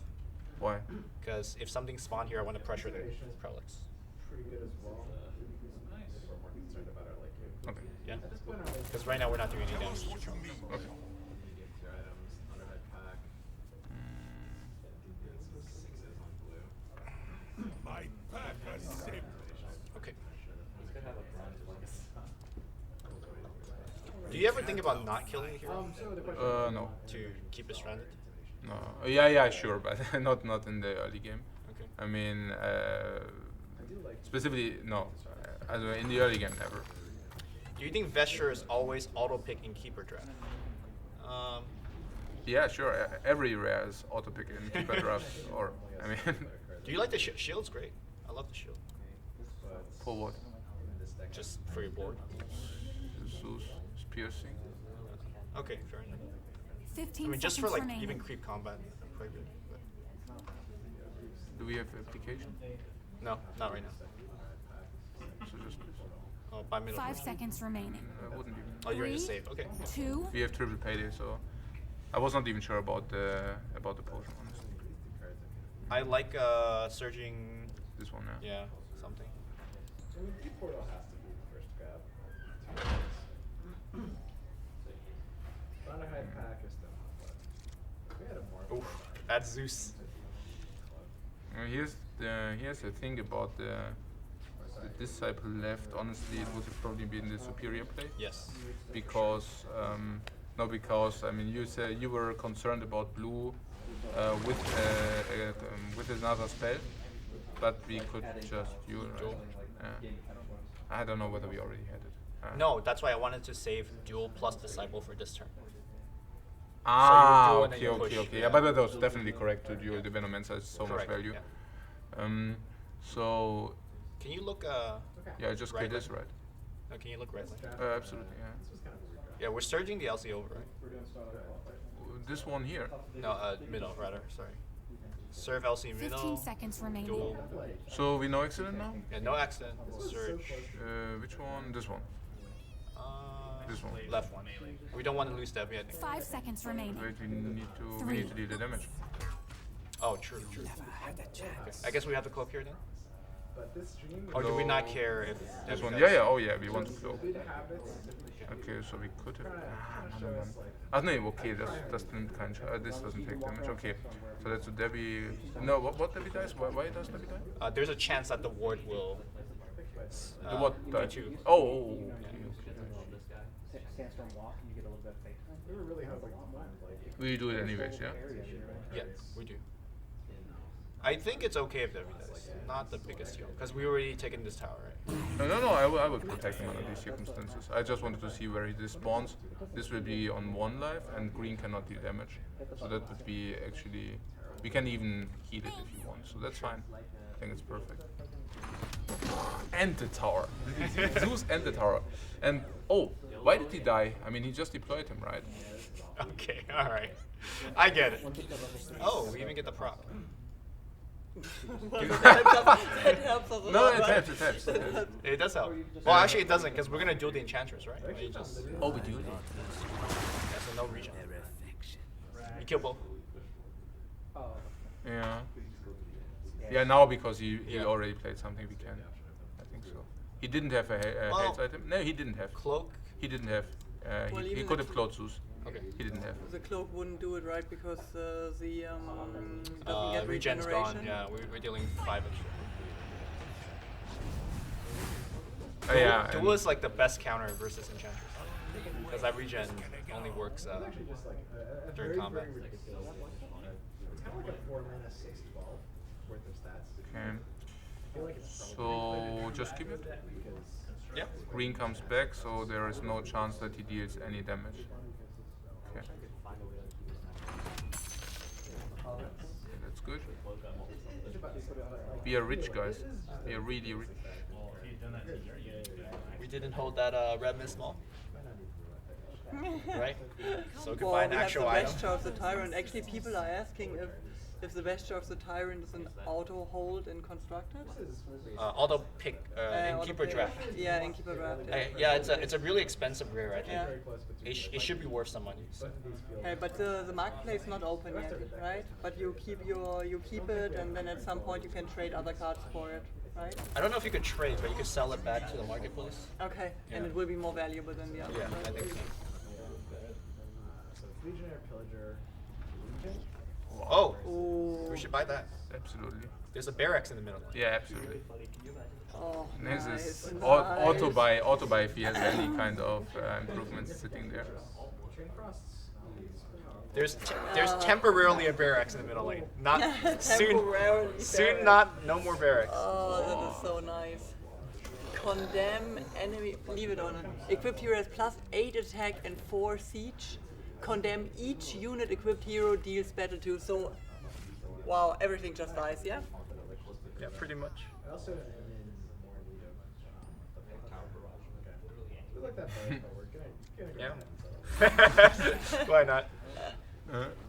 Why? Because if something spawned here, I want to pressure the prelates. pretty good as well. We're more concerned about our like you. Okay. Yeah. Because right now we're not doing any damage to the controls. Okay. Medium tier items, underhead pack, and some sixes on blue. My path has saved. Okay. It's gonna have a bronze legacy. Do you ever think about not killing the hero So the question No. to keep it stranded? No. Yeah, sure, but not in the early game. Okay. I mean, specifically, no. In the early game, never. Do you think Vesture is always auto pick in keeper draft? Yeah, sure. Every rare is auto pick in keeper draft, or I mean, Do you like the shield's great? I love the shield. for what? Just for your board. Zeus is piercing. Okay, fair enough. 15 I mean, just for seconds like remaining. even creep combat, quite good. But Do we have application? no, not right now. So just this. Oh, by middle. 5 seconds remaining. I wouldn't even. Oh, you're in the 3, save. Okay. 2, We have triple payday, so I was not even sure about the potion, honestly. I like surging. This one, yeah. Yeah, something. I mean, Deep Portal has to be the first grab. Thunder High Pack is still not, but if we had a more. Oof, that's Zeus. Here's the thing about the disciple left. Honestly, it would have probably been the superior play Yes. because because I mean you said you were concerned about blue with another spell, but we could just duel. Right? Yeah. I don't know whether we already had it. No, that's why I wanted to save duel plus disciple for this turn. Ah, So you would do and then you okay. push, Yeah, yeah. but that was definitely correct to duel. The Venomancer has so Correct, much value. yeah. So Can you look yeah, just right get this right. can you look right lane? Absolutely, yeah. Yeah, we're surging the LC over, right? This one here. No, middle rather. Sorry. Serve LC 15 middle. seconds remaining. Duel. So we know accident now. Yeah, no accident. Surge. Which one? This one. This one. Left one. We don't want to lose Debbie, I think. 5 seconds remaining. Wait, we need to deal the damage. Oh, true. I guess we have to cloak here then. But this stream Or do we not care if This Debbie one. does? Yeah. Oh yeah, we want to cloak. habits Okay, so we could have. No, okay, das nimmt keinen this doesn't take damage. Okay, so that's what Debbie. No, what Debbie dies? Why does Debbie die? There's a chance that the ward will. The what die? D2. Oh. Sandstorm walk and you get a little bit of fake time. we were really hoping to find like We do it anyways, yeah. Yeah, we do. I think it's okay if Debbie dies. Not the biggest deal. Because we already taken this tower, right? No, I would protect him under these circumstances. I just wanted to see where he spawns. This will be on 1 life, and green cannot deal damage. So that would be actually... We can even heal it if you want, so that's fine. I think it's perfect. And the tower. Zeus and the tower. And, oh, why did he die? I mean, he just deployed him, right? Okay, alright. I get it. Oh, we even get the prop. That helps us a No, lot, it right? helps. It does help. Well, actually, it doesn't, because we're gonna duel the enchantress, right? We just, Oh, we do it. yeah, so no regen. You kill both. Yeah. Yeah, now because he Yeah. already played something, we can. I think so. He didn't have a Well, hates item. No, he didn't have. Cloak. He didn't have. Well, He even could the have closed Zeus. Okay. He didn't have. The cloak wouldn't do it right because the doesn't get Regen's regeneration. gone. Yeah, we're dealing 5 extra. Yeah. Duel is like the best counter versus enchantress. Because that regen only works actually just like a during very, combat. very ridiculous. It's kind of like a 4 mana 6/12 worth of stats. Okay. I feel like it's probably So just keep it. because Yeah. Green comes back, so there is no chance that he deals any damage. Okay. That's good. We are rich, guys. We are really rich. We didn't hold that red mist small. Right? So we could Well, buy an we have actual the item. Vesture of the Tyrant. Actually, people are asking if the Vesture of the Tyrant is an auto hold in constructed. Auto pick in Auto keeper pick. draft. Yeah, in keeper draft. Yeah. Yeah, it's a really expensive rare, I think. Yeah. It should be worth some money. So. Okay, but the marketplace is not open yet, right? But you keep it, and then at some point you can trade other cards for it, right? I don't know if you could trade, but you could sell it back to the marketplace. Okay, and Yeah. it will be more valuable than the other. Yeah, right? I think so. so it's Legionnaire, Pillager, Legion. Oh, Ooh. we should buy that. Absolutely. There's a barracks in the middle. Yeah, absolutely. Oh, This nice, is nice. auto buy if he has any kind of improvements sitting there. Chain Frosts. There's temporarily a barracks in the middle lane. Not soon. Temporarily Soon, barracks. no more barracks. Oh, that is so nice. Condemn enemy. Leave it on. Equipped hero has +8 attack and 4 siege. Condemn each unit equipped hero deals battle to. So, wow, everything just dies. Yeah. Yeah, pretty much. Yeah. Why not?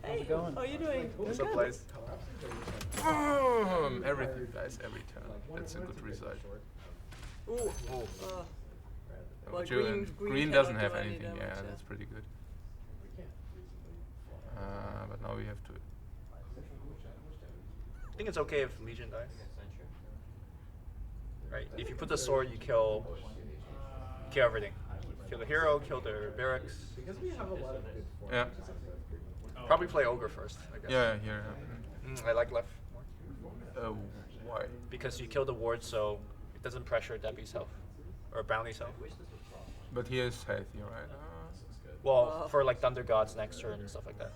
Hey, how are you doing? What's up, Blaze? Everything dies every turn. That's a good result. Ooh. Well, Green green doesn't cannot have do any anything. damage, Yeah, yeah. that's pretty good. But now we have to. I think it's okay if Legion dies. Right? If you put the sword, you kill everything. Kill the hero, kill the barracks. Because we have a lot of good forms. Yeah. Probably play Ogre first, I guess. Yeah, here. I like left more. Why? Because you kill the ward, so it doesn't pressure Debbie's health. Or Bounty's health. But he is healthy, right? Well, for like Thunder Gods next turn and stuff like that.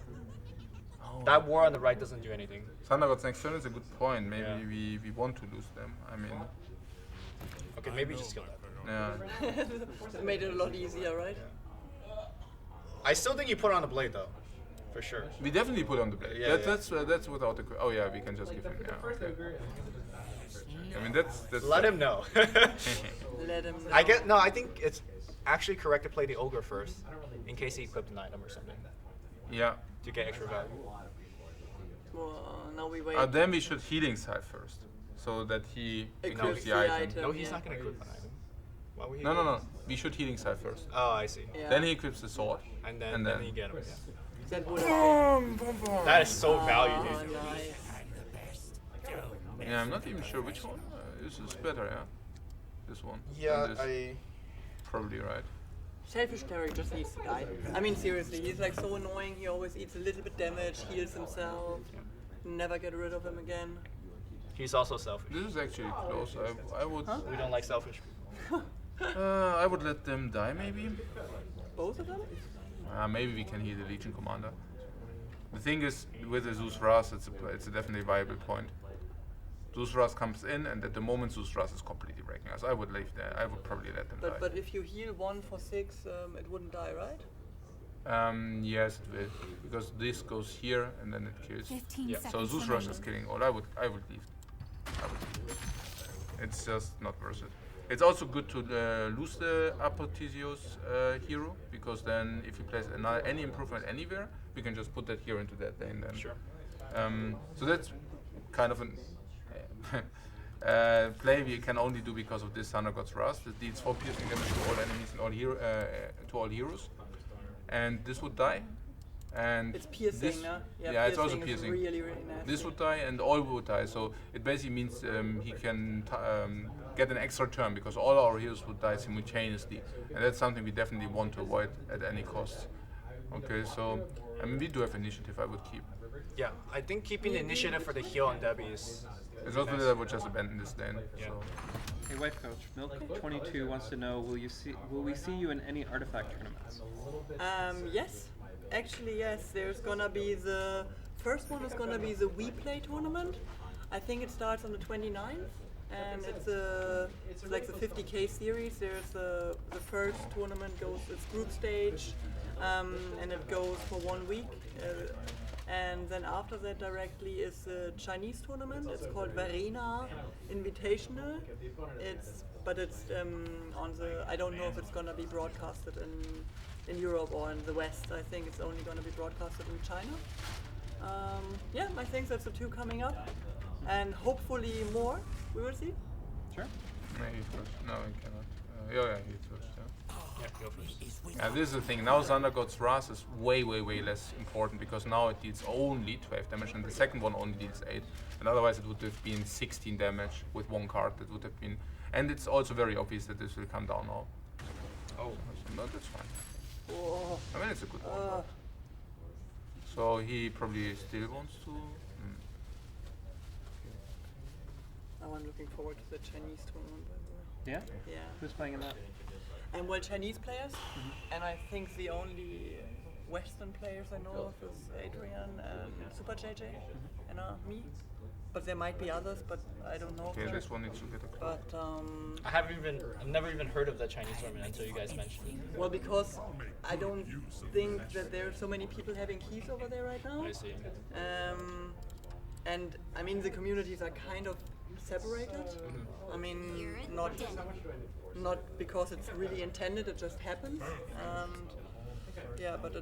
Oh. That war on the right doesn't do anything. Thunder God's next turn is a good point. Maybe Yeah. we want to lose them. I mean, Okay, maybe just kill that. yeah. It made it a lot easier, right? I still think you put on the blade though. For sure. We definitely put on the blade. Yeah, That's without the. Oh yeah, we can just give him. Yeah. Okay. I mean that's. Let him know. Let him know. I think it's actually correct to play the Ogre first. In case he equipped an item or something. Yeah. To get extra value. Well, now we wait. Then we should healing side first, so that he equips the item. No, he's yeah. not gonna equip an item. Why would he? No. We should healing side first. Oh, I see. Yeah. Then he equips the sword. And then you get him. That would have That is so value, been dude. nice. Yeah, I'm not even sure which one. This is better, yeah. This one. Yeah, And this. Probably right. Selfish Derek just needs to die. I mean, seriously, he's like so annoying. He always eats a little bit damage, heals himself. Never get rid of him again. He's also selfish. This is actually close. I would. We don't like selfish people. I would let them die maybe. Both of them? Maybe we can heal the Legion Commander. The thing is, with the Zeus Ras, it's a definitely viable point. Zeus Ras comes in, and at the moment Zeus Ras is completely wrecking us. I would leave there. I would probably let them die. But if you heal 1 for 6, it wouldn't die, right? Yes, it will, because this goes here and then it kills. 15 So seconds Zeus Rush is remaining. killing all. I would leave. It's just not worth it. It's also good to lose the Apotheosios hero, because then if you place any improvement anywhere, we can just put that hero into that lane then. Sure. So that's kind of an play we can only do because of this Thunder God's Rust. It deals 4 piercing damage to all enemies and to all heroes. And this would die. And It's piercing, this, no? Yeah, it's also is piercing. really, really nasty. This would die and all would die. So it basically means he can get an extra turn, because all our heroes would die simultaneously. And that's something we definitely want to avoid at any cost. Okay, so I mean, we do have initiative. I would keep. Yeah, I think keeping the initiative for the heal on Debbie is. It's also that I would just abandon this lane. Yeah. So. Hey, Wifecoach, Milk22 wants to know, will we see you in any artifact tournaments? Yes. Actually, yes. There's gonna be the first one is gonna be the We Play tournament. I think it starts on the 29th, and it's like the 50k series. There's the first tournament goes, it's group stage, and it goes for 1 week. And then after that directly is a Chinese tournament. It's called Varena Invitational. It's on the, I don't know if it's gonna be broadcasted in Europe or in the West. I think it's only gonna be broadcasted in China. Yeah, I think that's the 2 coming up, and hopefully more. We will see. Sure. Maybe first. No, I cannot. Yeah, he first. Yeah. Yeah, go first. Yeah, this is the thing. Now Thunder God's Wrath is way less important, because now it deals only 12 damage, and the second one only deals 8. And otherwise it would have been 16 damage with 1 card. That would have been. And it's also very obvious that this will come down now. Oh. No, that's fine. Oh, I mean, it's a good one. So he probably still wants to. now I'm looking forward to the Chinese tournament, by the way. Yeah? Yeah. Who's playing in that? And well, Chinese players, and I think the only Western players I know of is Adrian and Super JJ and me. But there might be others, but I don't know. Okay, this one needs to get a clue. But I've never even heard of the Chinese tournament until you guys mentioned it. well, because I don't think that there are so many people having keys over there right now. I see. And I mean, the communities are kind of separated. I mean, not because it's really intended; it just happens. And yeah, but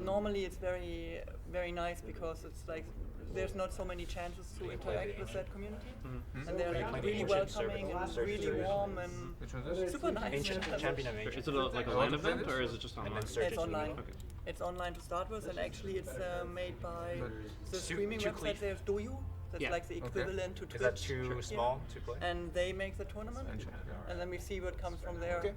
normally it's very, very nice because it's like there's not so many chances to interact with that community, and they're like really welcoming and really warm and Which was this? super nice. Ancient Champion of Ancient. Is it like a LAN event or is it just online? It's online. It's online to start with, and actually it's made by the streaming website. There's DoYu. That's like the equivalent to Twitch. Is that too small to play? And they make the tournament, and then we see what comes from there. Okay.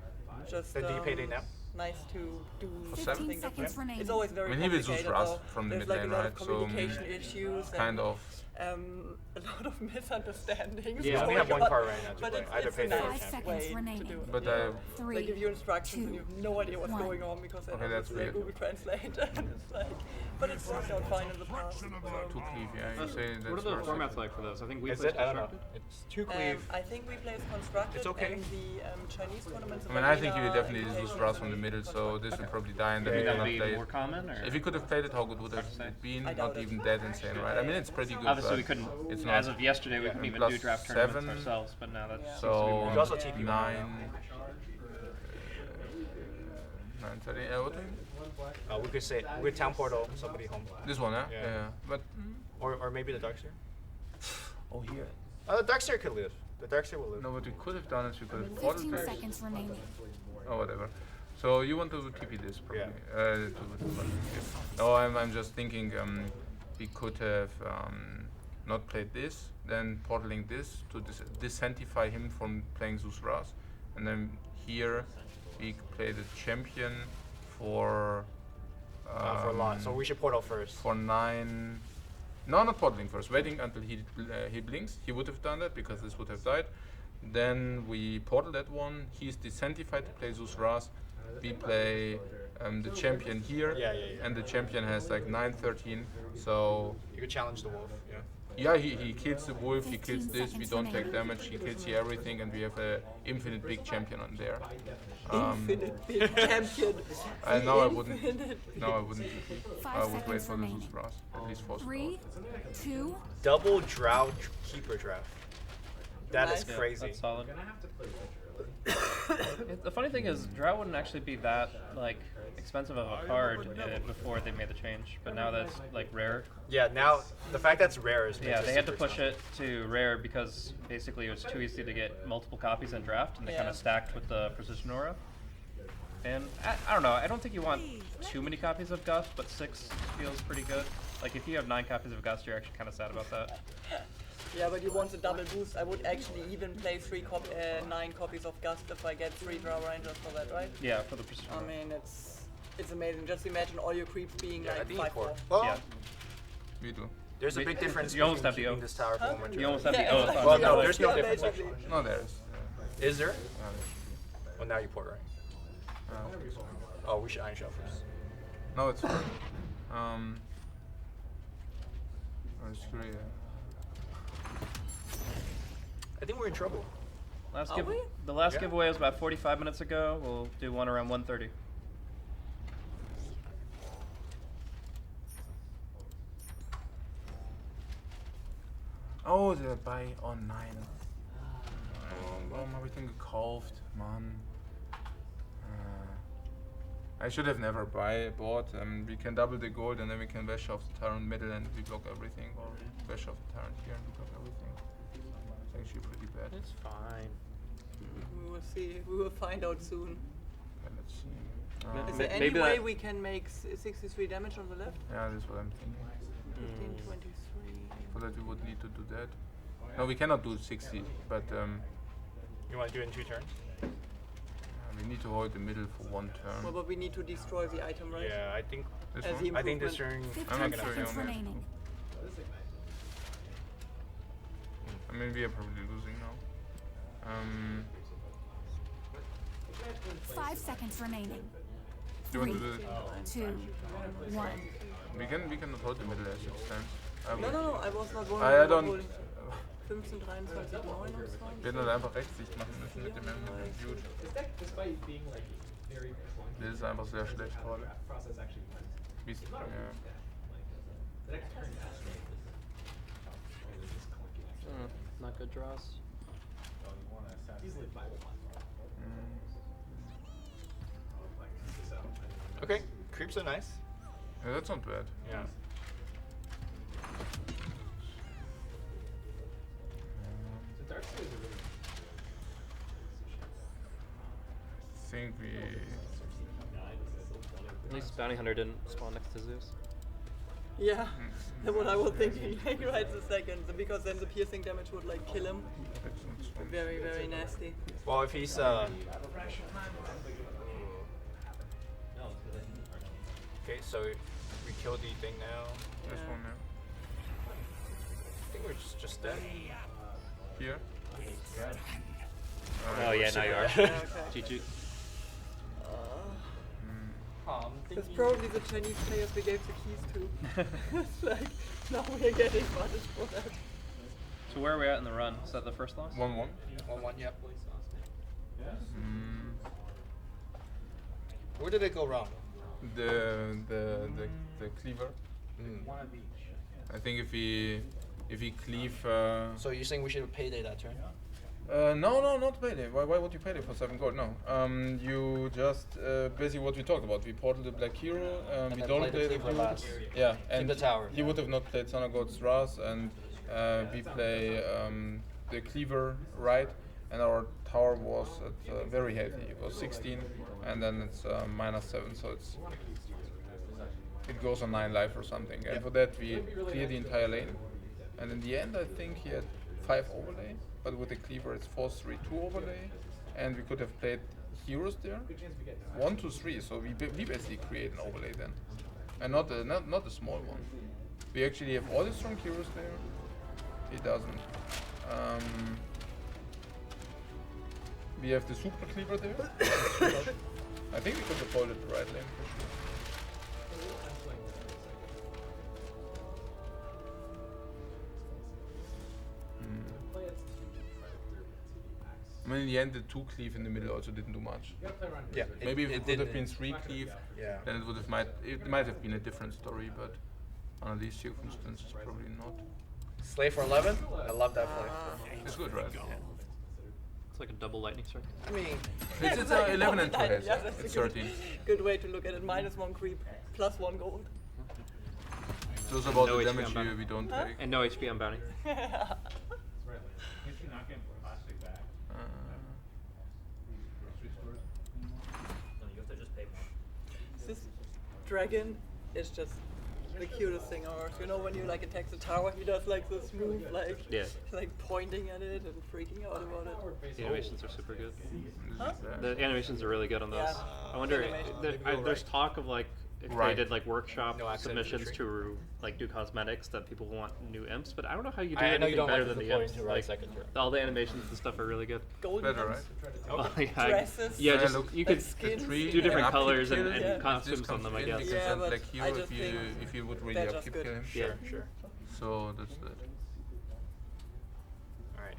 Just Then do you pay now? nice to do 15 something seconds different. remaining. It's always very I mean, he will choose complicated. Rust though. from the There's mid like a lane, lot of right? So communication issues. kind of. A lot of misunderstandings. Yeah, we going have one on. card right now to But play. it's, Either it's pay a that or nice 5 champion. seconds way to remaining. do it. But yeah. 3, They give you instructions and you have no idea what's 1. going on because Okay, that's they weird. Google Translate. And it's like, but it's worked out fine in the past. Too cleave, yeah. You say that's What are the worse. formats like for those? I think we Is play it? I don't know. Constructed. It's too cleave. I think we play as constructed. It's okay. And the Chinese tournaments. I mean, I think he will definitely lose Rust from the middle, so this will probably die and then we That cannot would play be it. more common, or If he could have played it, how good would it have been? I doubt Not it. even that insane, right? I mean, it's pretty good. obviously but we couldn't. It's As not. of yesterday, we couldn't even Plus do draft tournaments 7, ourselves, but now that seems to be So more. You can also TP 9, 9:30. What do you mean? We could say with Town Portal, somebody home. This one, huh? Yeah. Yeah. But Or maybe the Darkseer. oh here. The Darkseer could live. The Darkseer will live. No, what we could have done is we could have portal 15 this. seconds remaining. Oh, whatever. So you want to TP this probably? No, I'm just thinking we could have not played this, then portaling this to disentify him from playing Zeus Ras, and then here we play the champion for For a lot. So we should portal first. for 9. No, not portaling first. Waiting until he blinks. He would have done that because this would have died. Then we portal that one. He's disensified to play Zeus Ras. We play the champion here, and the champion has like 9/13. So You could challenge the wolf. Yeah. yeah, he kills the wolf. He kills this. We don't take damage. He kills here everything, and we have a infinite big champion on there. Infinite big champion. No, I wouldn't. Infinite. No, I wouldn't. TP. 5 I would wait seconds for the remaining. Zeus Ras. At least for 3, 2, Double Drow Keeper draft. That is Nice. crazy. That's solid. The funny thing is, Drow wouldn't actually be that like expensive of a card before they made the change, but now that's like rare. Yeah, now the fact that's rare is Yeah, they had to push it to rare because basically it was too easy to get multiple copies in draft, and they kind Yeah. of stacked with the Precision Aura. And I don't know, I don't think you want too many copies of Gust, but 6 feels pretty good. Like if you have 9 copies of Gust, you're actually kind of sad about that. Yeah, but you want a double boost. I would actually even play 9 copies of Gust if I get 3 Drow Rangers for that, right? Yeah, for the Precision I Aura. mean, it's amazing. Just imagine all your creeps being Yeah, I like think 5/4. Well, Yeah. We do. there's a big difference You almost between have the keeping Oath. this tower for one more turn. You almost have Yeah, the it's Oath. like- Well, no, there's no Yeah, difference basically. actually. No, there is. Is there? Yeah, Well, now you port, right? Oh, we should Iron Shell first. no, it's fine. Screw you. I think we're in trouble. Are we? The last Yeah. giveaway was about 45 minutes ago. We'll do one around 1:30. Oh, the buy online. Warum habe ich den gekauft? Mann. I should have never bought. We can double the gold and then we can wash off the Tyrant middle and we block everything. Or wash off the Tyrant here and we block everything. It's actually pretty bad. It's fine. We will see. We will find out soon. Okay, let's see. Is there any Maybe way that- we can make 63 damage on the left? Yeah, that's what I'm thinking. 15, 23. For that we would need to do that. No, we cannot do 60, but You want to do it in 2 turns? we need to hold the middle for 1 turn. Well, but we need to destroy the item, right? Yeah, I think. This As one? the I think this improvement. turn. 15 I'm not sure seconds you know. remaining. I mean, we are probably losing now. 5 seconds remaining. you want to do it? 2, 1. We can not hold the middle as it stands. No, I was not I don't. holding 15, 23, 9 or so. Wir hätten halt einfach Rechtssicht machen müssen mit dem Gut. Despite being like very Das ist einfach sehr schlecht gerade. process actually Wie's, ja. the next turn Not good draws. easily viable. Okay, creeps are nice. Yeah, that's not bad. Yeah. So Dark Sea is a really I think we. At least Bounty Hunter didn't spawn next to Zeus. Yeah, that's what I was thinking like right a second, because then the piercing damage would like kill him. Very, very nasty. Well, if he's okay, so we kill the thing now. This one, yeah. I think we're just dead. Here. Oh yeah, now you are. Okay. GG. It's probably the Chinese players we gave the keys to. It's like, now we're getting punished for that. So where are we at in the run? Is that the first loss? 1-1. 1-1, yep. Where did it go wrong? The cleaver. I think if we cleave. So you're saying we should have payday that turn? No, not payday. Why would you payday for 7 gold? No. You just basically what we talked about. We portal the black hero. We then don't play the play cleaver blue. last. Yeah, and the tower. He would have not played Son of God's Ras, and we play the cleaver right, and our tower was at very healthy. It was 16, and then it's -7, so it goes on 9 life or something. And for that we clear the entire lane, and in the end I think he had 5 overlay, but with the cleaver it's 4-3-2 overlay, and we could have played heroes there, 1, 2, 3. So we basically create an overlay then, and not a small one. We actually have all the strong heroes there. He doesn't. We have the super cleaver there. I think we could have folded the right lane for sure. I mean, in the end, the 2 cleave in the middle also didn't do much. Yeah. Maybe if it would have been 3 cleave, Yeah. then it might have been a different story, but under these circumstances, probably not. Slay for 11? I love that play. It's good, right? It's like a double lightning strike. I mean, It's 11 and 2 heads. Yeah, that's It's a good- 13. Good way to look at it. -1 creep, +1 gold. So it's about No the HP damage on bounty. we don't take. And no HP on Bounty. This dragon is just the cutest thing on earth. You know, when you like attack the tower, he does like this move, like Yeah. like pointing at it and freaking out about it. The animations are super good. Huh? The animations are really good on those. Yeah. I wonder, Animation. there's talk of like if Right. they did like workshop No accent submissions infantry. to like do cosmetics that people want new imps, but I don't know how you do I know you anything don't better like than to the deploy imps. into right Like second turn. all the animations and stuff are really good. Golden Better, imps. right? Well, yeah, Dresses. yeah, Yeah, just look, you like could skins. tree do different and colors upkeep and, kill, and if costumes this on comes them, I in, guess. we can Yeah, send but black I hero just think if you would really they're just upkeep good. kill him. Yeah. Sure. So that's that. Alright.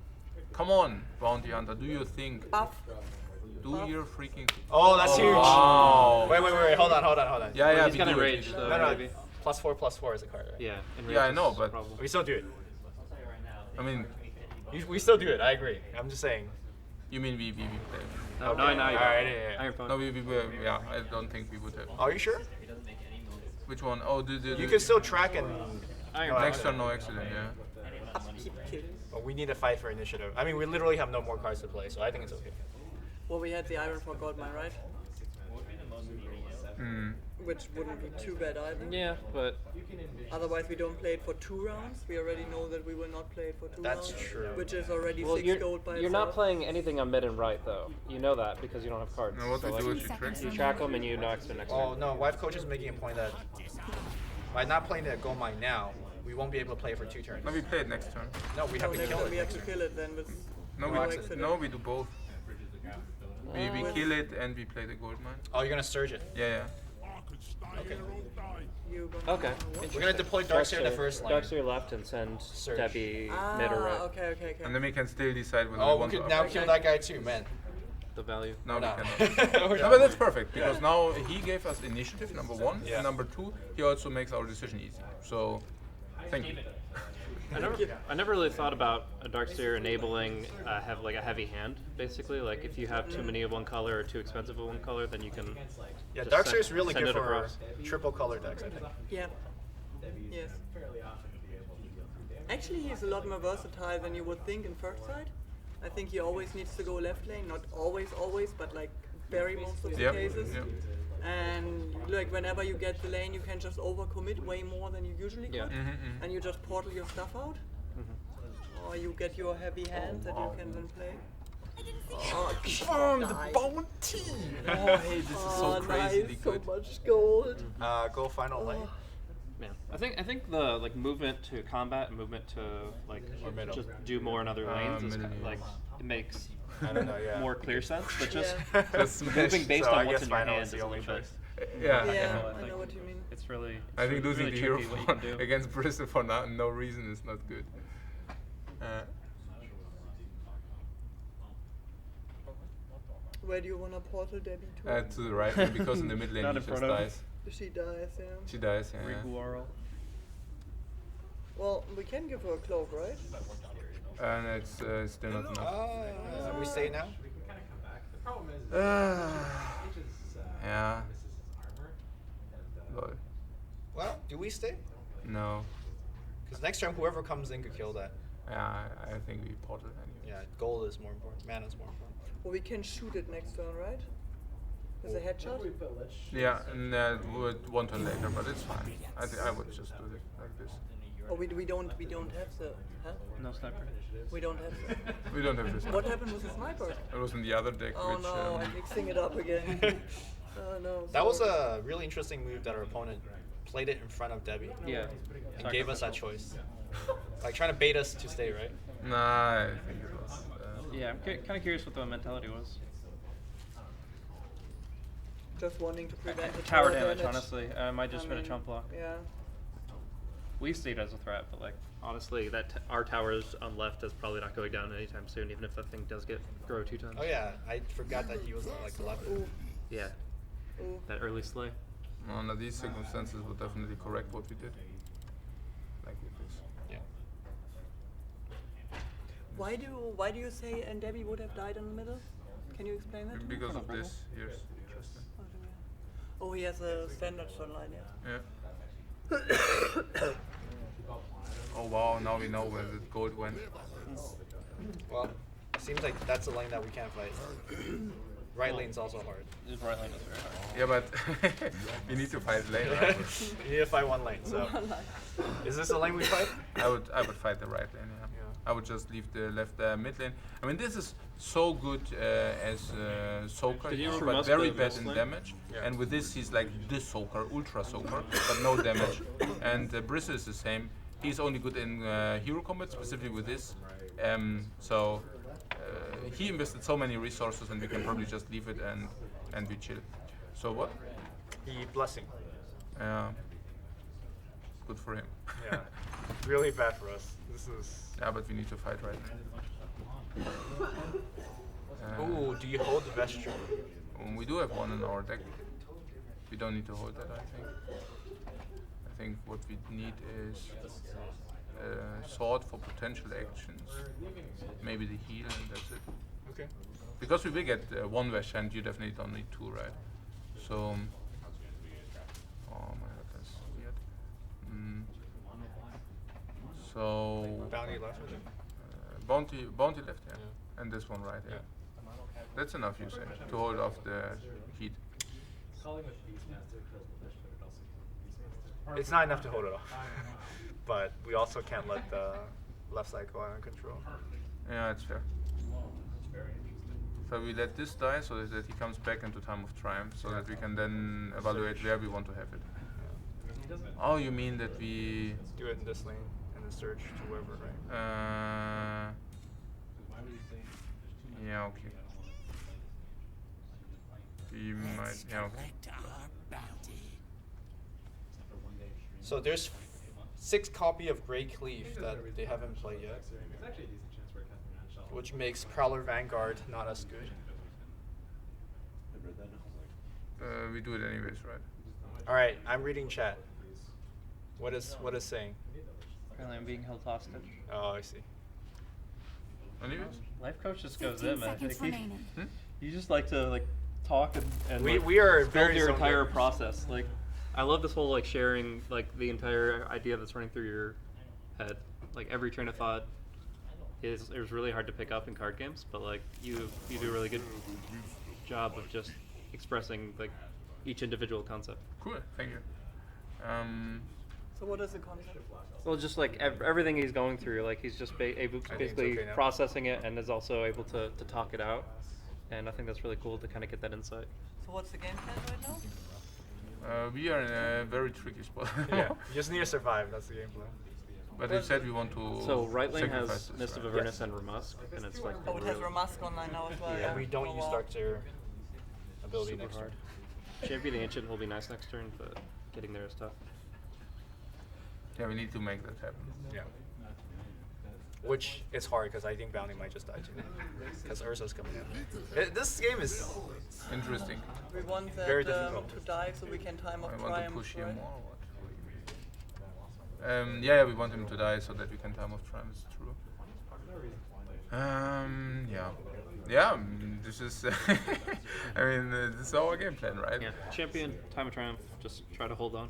Come on, Bounty Hunter, do your thing. Buff. Do your freaking. Oh, that's huge. Wow. Wait, hold on. Yeah, yeah, He's we got do it. enraged though, No, maybe. +4/+4 is a card, right? Yeah, Yeah, I enraged know, is but- a problem. We still do it. I mean, We still do it, I agree. I'm just saying. you mean we play? No, Okay. no, now you Alright, don't. yeah. Iron Phone. No, we were. Yeah, I don't think we would have. Are you sure? Which one? Oh, You can still track and. Iron No, Phone. next turn, no accident. Yeah. Upkeep kill. But we need a fight for initiative. I mean, we literally have no more cards to play, so I think it's okay. Well, we had the Iron for Goldmine, right? Hmm. Which wouldn't be too bad either. Yeah, but Otherwise, we don't play it for 2 rounds. We already know that we will not play it for 2 That's rounds. true. Which is already well, 6 you're gold by you're itself. not playing anything on mid and right though. You know that because you don't have cards. Now what So, we like, do is we track you them. track them and you know X next Oh turn. no, Wifecoach is making a point that by not playing the gold mine now, we won't be able to play it for 2 turns. No, we play it next turn. No, we have to next kill time it. we have next to turn. kill it then with No, no we accident. no, we do both. We kill it and we play the gold mine. Oh, you're gonna surge it. Yeah, yeah. Okay. You gonna Okay. We're gonna deploy Darkseer in the first lane. Darkseer left and send Surge. Debbie mid or right. okay. And then we can still decide whether Oh, we we want could to now upgrade. kill that guy too, man. The value. No, we No. cannot. We're No, not. but that's perfect because now he gave us initiative, number one. Yeah. And number two, he also makes our decision easy. So, thank you. I never really thought about a Darkseer enabling have like a heavy hand. Basically, like if you have too many of one color or too expensive of one color, then you can. Yeah, just Darkseer is really send good it for across. triple color decks, I think. Yeah. Yes. Actually, he's a lot more versatile than you would think in first sight. I think he always needs to go left lane, not always, but like very most of the Yep, cases. yep. And like whenever you get the lane, you can just overcommit way more than you usually could, Yeah. and you just portal your stuff out, or you get your heavy hand that you can then play. From the bounty! Oh, hey, this is so crazily nice, good. so much gold. Go final lane. Yeah, I think the like movement to combat and movement to like middle. just do more in other lanes is middle, kind of, like it makes I don't know, yeah. more clear sense. But just Just moving smash. based So I on what's guess in your final hand is is the a only little bit. choice. Yeah. Yeah, I I think know what you mean. It's really. I think losing really the hero tricky what you can do. against Bristol for no reason is not good. Where do you wanna portal Debbie to? To the right lane, because in the mid lane Not he in just front of. dies. She dies, yeah. She dies, yeah. Riguarl. Well, we can give her a cloak, right? And it's still not enough. We stay now? Yeah. Lol. Well, do we stay? No. Because next turn, whoever comes in could kill that. Yeah, I think we portal anyway. Yeah, gold is more important. Mana is more important. Well, we can shoot it next turn, right? With a headshot? Yeah, and would one turn later, but it's fine. I would just do it like this. Oh, we don't have the, huh? No sniper. We don't have the. We don't have this. What happened with the sniper? It was in the other deck, Oh which. no, I'm mixing it up again. Oh no. That was a really interesting move that our opponent played it in front of Debbie. Yeah. And gave us that choice. Like trying to bait us to stay, right? Nah, I think it was. Yeah, I'm kind of curious what the mentality was. Just wanting to prevent the Tower damage, honestly. I might just try to mean, chump block. Yeah. We see it as a threat, but like honestly, our towers on left is probably not going down anytime soon, even if that thing does grow 2 times. Oh yeah, I forgot that he was like 11. Yeah. Ooh. That early slay. Under these circumstances, would definitely correct what we did. Like with this. Yeah. Why do you say and Debbie would have died in the middle? Can you explain that? to me? Because of this. Here's interesting. Oh, he has a standard sunline, yeah. Yeah. Oh wow, now we know where the gold went. Well, it seems like that's a lane that we can't fight. Right lane's also hard. His right lane is very hard. Yeah, but we need to fight lane, right? You need to fight one lane, so. Is this the lane we fight? I would fight the right lane, yeah. I would just leave the left mid lane. I mean, this is so good as soaker, Did you here, ever but musk very the bad west in lane? damage. Yeah. And with this, he's like this soaker, ultra soaker, but no damage. And Bristle is the same. He's only good in hero combat, specifically with this. So he invested so many resources, and we can probably just leave it and we chill. So what? He blessing. Good for him. Yeah. Really bad for us. This is. Yeah, but we need to fight right now. Ooh, do you hold the vesture? We do have one in our deck. We don't need to hold that, I think. I think what we need is sword for potential actions. Maybe the heal, and that's it. Okay. Because we will get one Vesh, and you definitely don't need 2, right? So. Oh my god, that's weird. So. Bounty left, is it? Bounty left, yeah. And this one right, yeah. That's enough, you say, to hold off the heat. It's not enough to hold it off. But we also can't let the left side go out of control. Yeah, it's fair. So we let this die so that he comes back into Time of Triumph, so that we can then evaluate where we want to have it. Oh, you mean that we... Do it in this lane and then search to whoever, right? Yeah, okay. We might... Yeah, okay. So there's 6 copy of Grey Cleave that they haven't played yet, It's actually a decent chance for a Catherine and Shell. which makes Prowler Vanguard not as good. We do it anyways, right? All right, I'm reading chat. What is saying? Apparently, I'm being held hostage. Oh, I see. Anyways? Lifecoach just goes 15 in, man. seconds Like, remaining. you just like to talk and We- like, we are build very your zoned entire in. process. Like, I love this whole like sharing like the entire idea that's running through your head. Like every train of thought is really hard to pick up in card games, but like you do a really good job of just expressing like each individual concept. Cool, thank you. So what is the concept? Well, just like everything he's going through, like he's just basically okay now. processing it and is also able to talk it out. And I think that's really cool to kind of get that insight. So what's the game plan right now? We are in a very tricky spot. Yeah, you just need to survive. That's the game plan. But we said we want to. So right lane sacrifice has this, Mist of right? Avernus and Ramusk, and it's like Oh, it has Ramask online now as well. Yeah, we don't use wow. Darkseer ability super next hard. turn. Champion the Ancient will be nice next turn, but getting there is tough. Yeah, we need to make that happen. Yeah. Which is hard because I think Bounty might just die too. Because Ursa's coming in. This game is Interesting. We want that Very difficult. to die so we can time of I want to triumph, push right? him more or what? Yeah, we want him to die so that we can time of triumph. It's true. Yeah, this is. I mean, this is our game plan, right? Yeah, champion, time of triumph, just try to hold on.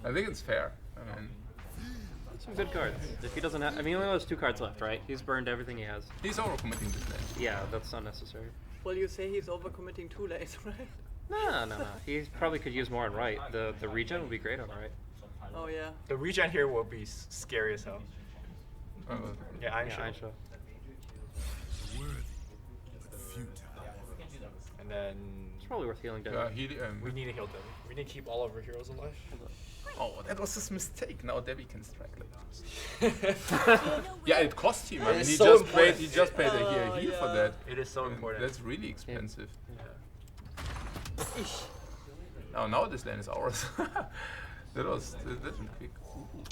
I think it's fair. I mean, Some good cards. If he doesn't have, I mean, he only has 2 cards left, right? He's burned everything he has. he's overcommitting this lane. Yeah, that's unnecessary. Well, you say he's overcommitting 2 lanes, right? No. He probably could use more on right. The regen would be great on right. Oh yeah. the regen here will be scary as hell. Yeah, I'm Yeah, sure. Aisha. And then It's probably worth healing down. Yeah, we need to heal them. We need to keep all of our heroes alive. Oh, that was his mistake. Now Debbie can strike later. Yeah, it cost him. I mean, It's he so just paid. important. He just paid a Oh, heal for yeah. that. It is so important. That's really expensive. Oh, now this lane is ours. That was quick.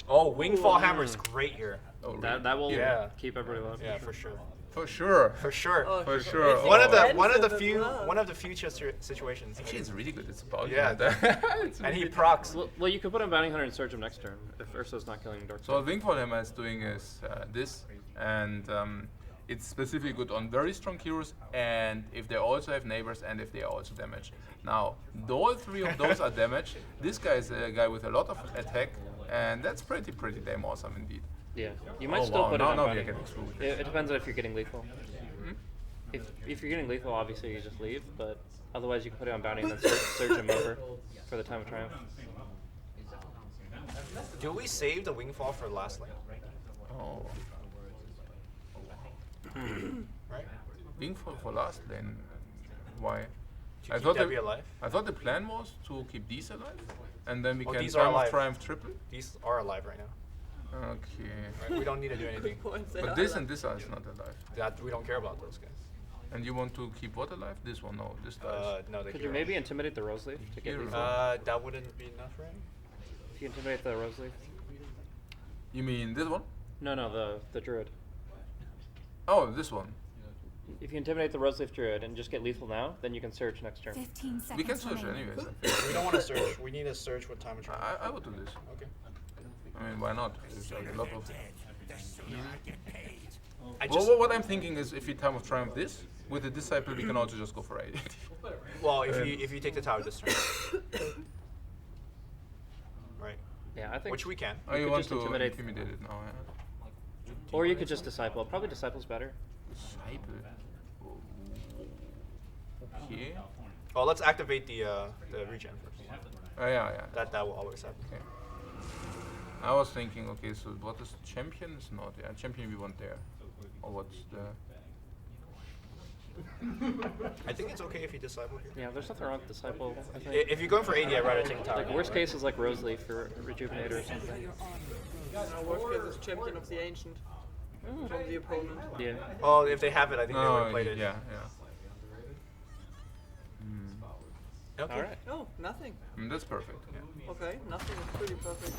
Oh, Wingfall Hammer is great here. Oh, really? That will Yeah. keep everybody alive. Yeah, for sure. For sure. For sure. Oh, For it's sure. One of the expensive as few well. situations. Actually, it's really good. It's about Yeah. It's And he really- procs. Well, you could put him Bounty Hunter and Surge him next turn if Ursa's not killing Dark. So what Wingfall Hammer is doing is this, and it's specifically good on very strong heroes, and if they also have neighbors, and if they are also damaged. Now, all 3 of those are damaged. This guy is a guy with a lot of attack, and that's pretty damn awesome indeed. Yeah, you might Oh, still wow, put now- it on now we Bounty. are getting screwed. It depends on if you're getting lethal. Hmm? If you're getting lethal, obviously you just leave, but otherwise you can put it on Bounty and then surge him over for the time of triumph. Do we save the Wingfall for last lane? Oh, Right? Wingfall for last lane. Why? To keep Debbie alive? I thought the plan was to keep these alive, and then we Oh, can these are time of alive. triumph triple. These are alive right now. Okay. Right? We don't need to do anything. Good point. But this and this are not alive. That we don't care about those guys. And you want to keep what alive? This one, no, this dies. No, the Could you hero. maybe intimidate the Roseleaf to get Hero. lethal? That wouldn't be enough, right? If you intimidate the Roseleaf? You mean this one? No, the Druid. Oh, this one. If you intimidate the Roseleaf Druid and just get lethal now, then you can surge next turn. 15 seconds We can switch remaining. anyways. I think. We don't want to search. We need to search with time of trial. I would do this. Okay. I mean, why not? There's a lot of. I Well, just what I'm thinking is, if you time of triumph this with the disciple, we can also just go for 80. well, if you take the tower this turn, right? Yeah, I think. Which we can. Oh, you could want just to intimidate- intimidate it now? Yeah. Or you could just disciple. Probably disciple's better. Disciple. Okay. Oh, let's activate the regen first. Oh yeah. That will always happen. Okay. I was thinking, okay, so what is champion? Is not, yeah, champion we want there. Or what's the... I think it's okay if you disciple here. Yeah, there's nothing wrong with disciple. I think. If you're going for 80, I'd rather take the tower. Like worst case is like Roseleaf for Rejuvenator or something. Worst case is champion of the ancient from the opponent. Yeah. Oh, if they have it, I think they would No, have played it. yeah. Okay. All right. Oh, nothing. That's perfect. Okay, nothing is pretty perfect.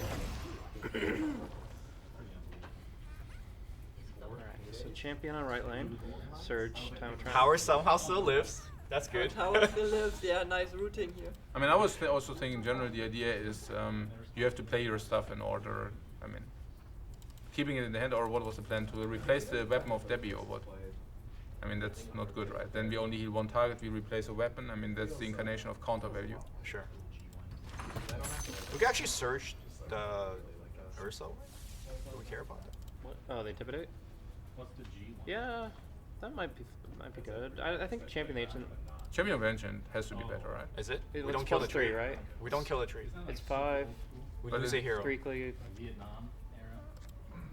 Alright, so champion on right lane. Surge, time of triumph. Power somehow still lives. That's good. Tower still lives. Yeah, nice routing here. I mean, I was also thinking in general the idea is you have to play your stuff in order. I mean, keeping it in the hand, or what was the plan to replace the weapon of Debbie or what? I mean, that's not good, right? Then we only heal one target, we replace a weapon. I mean, that's the incarnation of counter value. Sure. We can actually search the Ursa. Do we care about that? What? Oh, they intimidate? Yeah, that might be good. I think champion ancient. Champion of Ancient has to be better, right? Is it? It We looks don't kill the plus tree, 3, right? We don't kill the tree. It's 5. We But lose a hero. 3 cleave.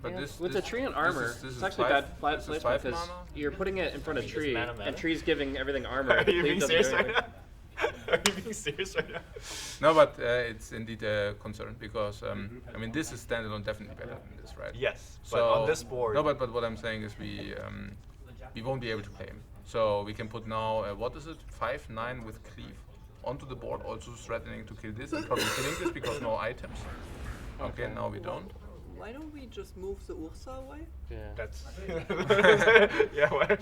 But Yeah, this, with this, the tree and this armor, is it's five- actually bad this is placement 5 because mana? you're putting it in front of tree, mana matter? and tree's giving everything armor. Are you Cleave being doesn't do serious right anything. now? Are you being serious right now? No, but it's indeed a concern because I mean this is standalone definitely better than this, right? Yes, but So on this board. No, but what I'm saying is we won't be able to play him. So we can put now what is it 5/9 with cleave onto the board, also threatening to kill this and probably killing this because no items. Okay, now we don't. Why don't we just move the Ursa away? Yeah. That's. Yeah, what?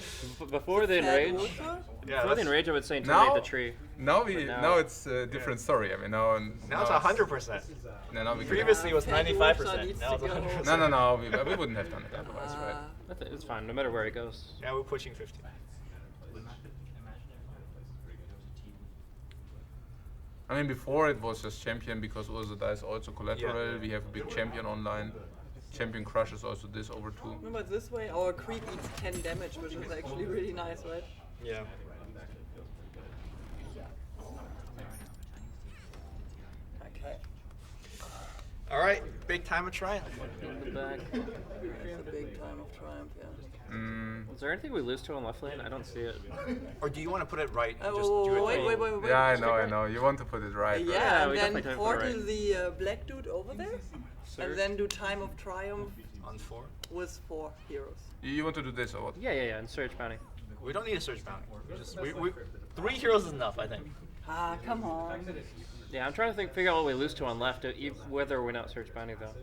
Before the Sad enrage, Ursa? Yeah, before the that's- enrage, I would say intimidate Now, the tree. now we But now- now it's a different story. I mean now Now it's 100%. now we can, Previously it was Sad Ursa 95%. needs Now it's to go. 100%. no we wouldn't have done it otherwise, right? It's fine, no matter where it goes. Now we're pushing 50. I mean, before it was just champion because Ursa is also collateral. Yeah. We have a big champion online. Champion crushes also this over 2. No, but this way our creep eats 10 damage, which is actually really nice, right? Yeah. Okay. All right, big time of triumph. In the back. It's a big time of triumph, yeah. Is there anything we lose to on left lane? I don't see it. Or do you want to put it right and just Oh, do it? wait. Yeah, I know. You want to put it right. Yeah, right? and we then definitely don't put it portal right. the black dude over there, and then do time of triumph On 4. with 4 heroes. You want to do this or what? Yeah, and surge bounty. We don't need a search bounty. We 3 heroes is enough, I think. Ah, come on. Yeah, I'm trying to figure out what we lose to on left, whether we're not surge bounty though.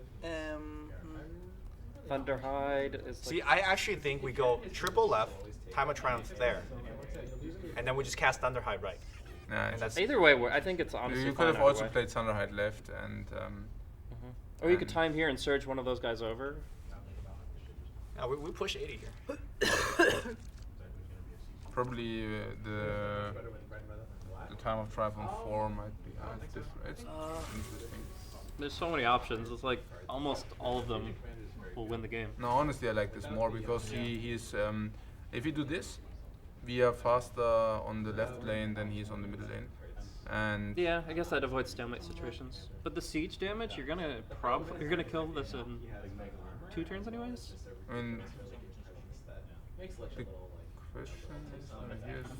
Thunderhide is like, See, I actually think we go triple left, time of triumph there, and then we just cast Thunderhide right. Nah, And that's either way, I think it's honestly you fine could have either also way. played Thunderhide left and Or you could time here and surge one of those guys over. now we push 80 here. probably the time of triumph on 4 might be different. It's interesting. There's so many options. It's like almost all of them will win the game. No, honestly, I like this more because he's. If you do this, we are faster on the left lane than he's on the middle lane, and Yeah, I guess that avoids stalemate situations. But the siege damage, you're gonna kill this in 2 turns anyways. I mean, the question here is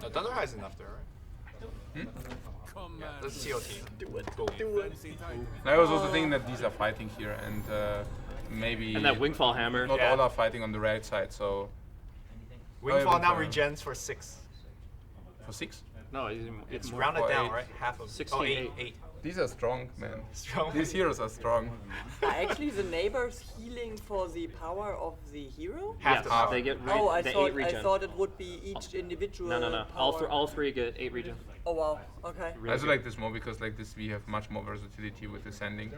No, Thunderhide's enough there, right? Yeah, let's COT. Do it. I was also thinking that these are fighting here, and maybe And that wingfall hammer. not Yeah. all are fighting on the right side. So Wingfall now Wingfall. regens for 6. for 6, No, It's more. rounded for down, 8. right? Half of 16, Oh, 8. 8. these are strong, man. Strong. These heroes are strong. Actually, the neighbors healing for the power of the hero? Half Yes, the power. they get Oh, I the 8 thought regen. it would be each individual. No. Power. All three get 8 regen. Oh wow. Okay. I also like this more because like this we have much more versatility with the sending.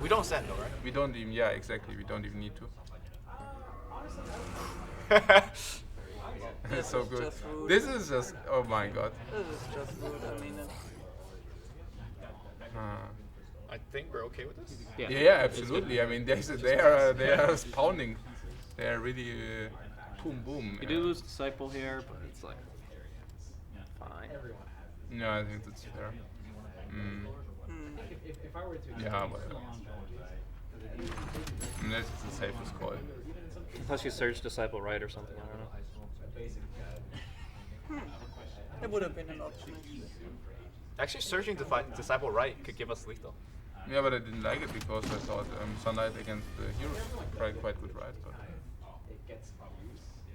We don't send though, right? We don't even, yeah, exactly. We don't even need to. It's so is good. just rude. This is just, oh my god. This is just rude. I mean, I think we're okay with this. Yeah, absolutely. I mean, they are pounding. They are really boom boom. You do lose disciple here, but it's like fine. No, I think that's fair. Yeah, whatever. This is the safest call. Unless you surge disciple right or something. I don't know. it would have been an option. Actually, searching Disciple right could give us lethal. Yeah, but I didn't like it because I thought Sunlight against the heroes tried quite good, right? But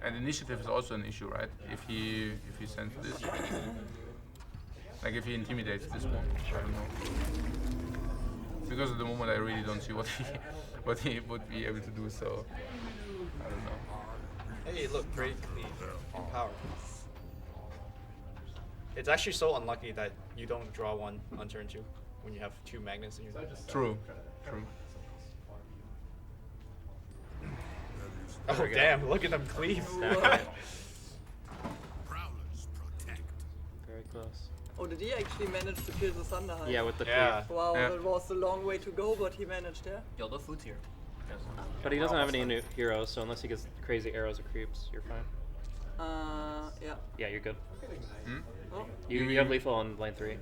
And initiative is also an issue, right? If he sends this, like if he intimidates this one, I don't know. Because at the moment I really don't see what he would be able to do. So I don't know. Hey, look, great cleave in power. It's actually so unlucky that you don't draw one on turn 2 when you have 2 magnets in your deck. True. True. Oh damn! Look at them cleave. Prowlers protect. Very close. Oh, did he actually manage to kill the Thunderhide? Yeah, with the Yeah. cleave. Wow, Yeah. that was a long way to go, but he managed, yeah? Yo, the food's here. But he doesn't have any new heroes, so unless he gets crazy arrows or creeps, you're fine. Yeah. Yeah, you're good. Hmm? Oh, You have lethal on lane 3.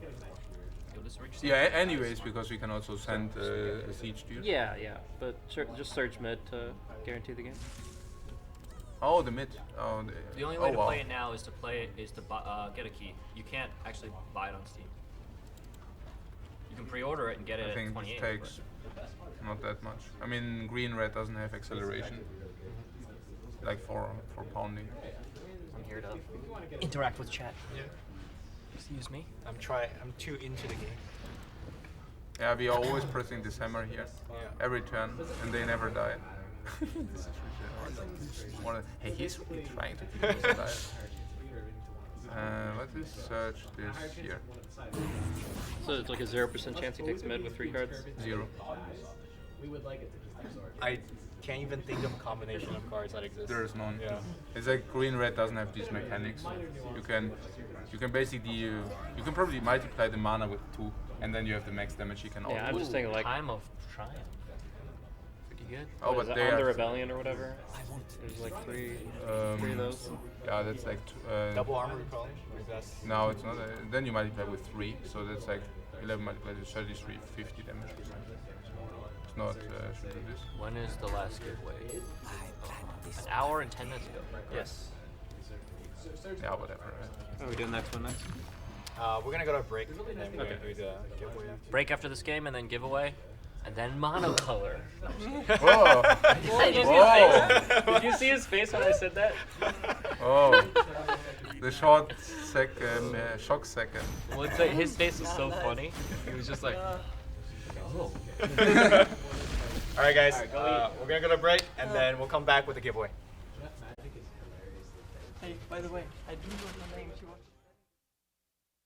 Yo, this rich Yeah. Anyways, because we can also send a siege dude. Yeah, yeah, but just surge mid to guarantee the game. Oh, the mid. Oh, The only way to wow. play it now is to get a key. You can't actually buy it on Steam. You can pre-order it and get it I at think 28. it takes not that much. I mean, green red doesn't have acceleration, like for pounding. I'm here to interact with chat. Yeah. Excuse me. I'm too into the game. Yeah, we are always pressing this hammer here Yeah. every turn, and they never die. This is ridiculous. Hey, he's really trying to keep us alive. Let us search this here. So it's like a 0% chance he takes mid with 3 cards. 0. I can't even think of a combination of cards that exist. There is none. Yeah. It's like green red doesn't have these mechanics. You can basically you can probably multiply the mana with 2, and then you have the max damage you can. Yeah, I'm just saying like Time of Triumph. Pretty good. Oh, what is but it, they on the are. rebellion or whatever. There's like three of those. Yeah, that's like. Double armor repelling? Or is that... No, it's not. Then you multiply with 3, so that's like 11 multiplied with 33, 50 damage or something. It's not. Should do this. When is the last giveaway? An hour and 10 minutes ago. Yes. Yeah, whatever. Oh, we doing next one next? We're gonna go to a break and then we're gonna do the giveaway after. Break after this game and then giveaway. And then monocolor. Whoa! Did you see his face when I said that? Oh, the short second, shock second. Well, it's like his face was so funny. He was just like, oh. Alright guys, we're gonna go to a break and then we'll come back with the giveaway. Hey, by the way, I do know your name if you want.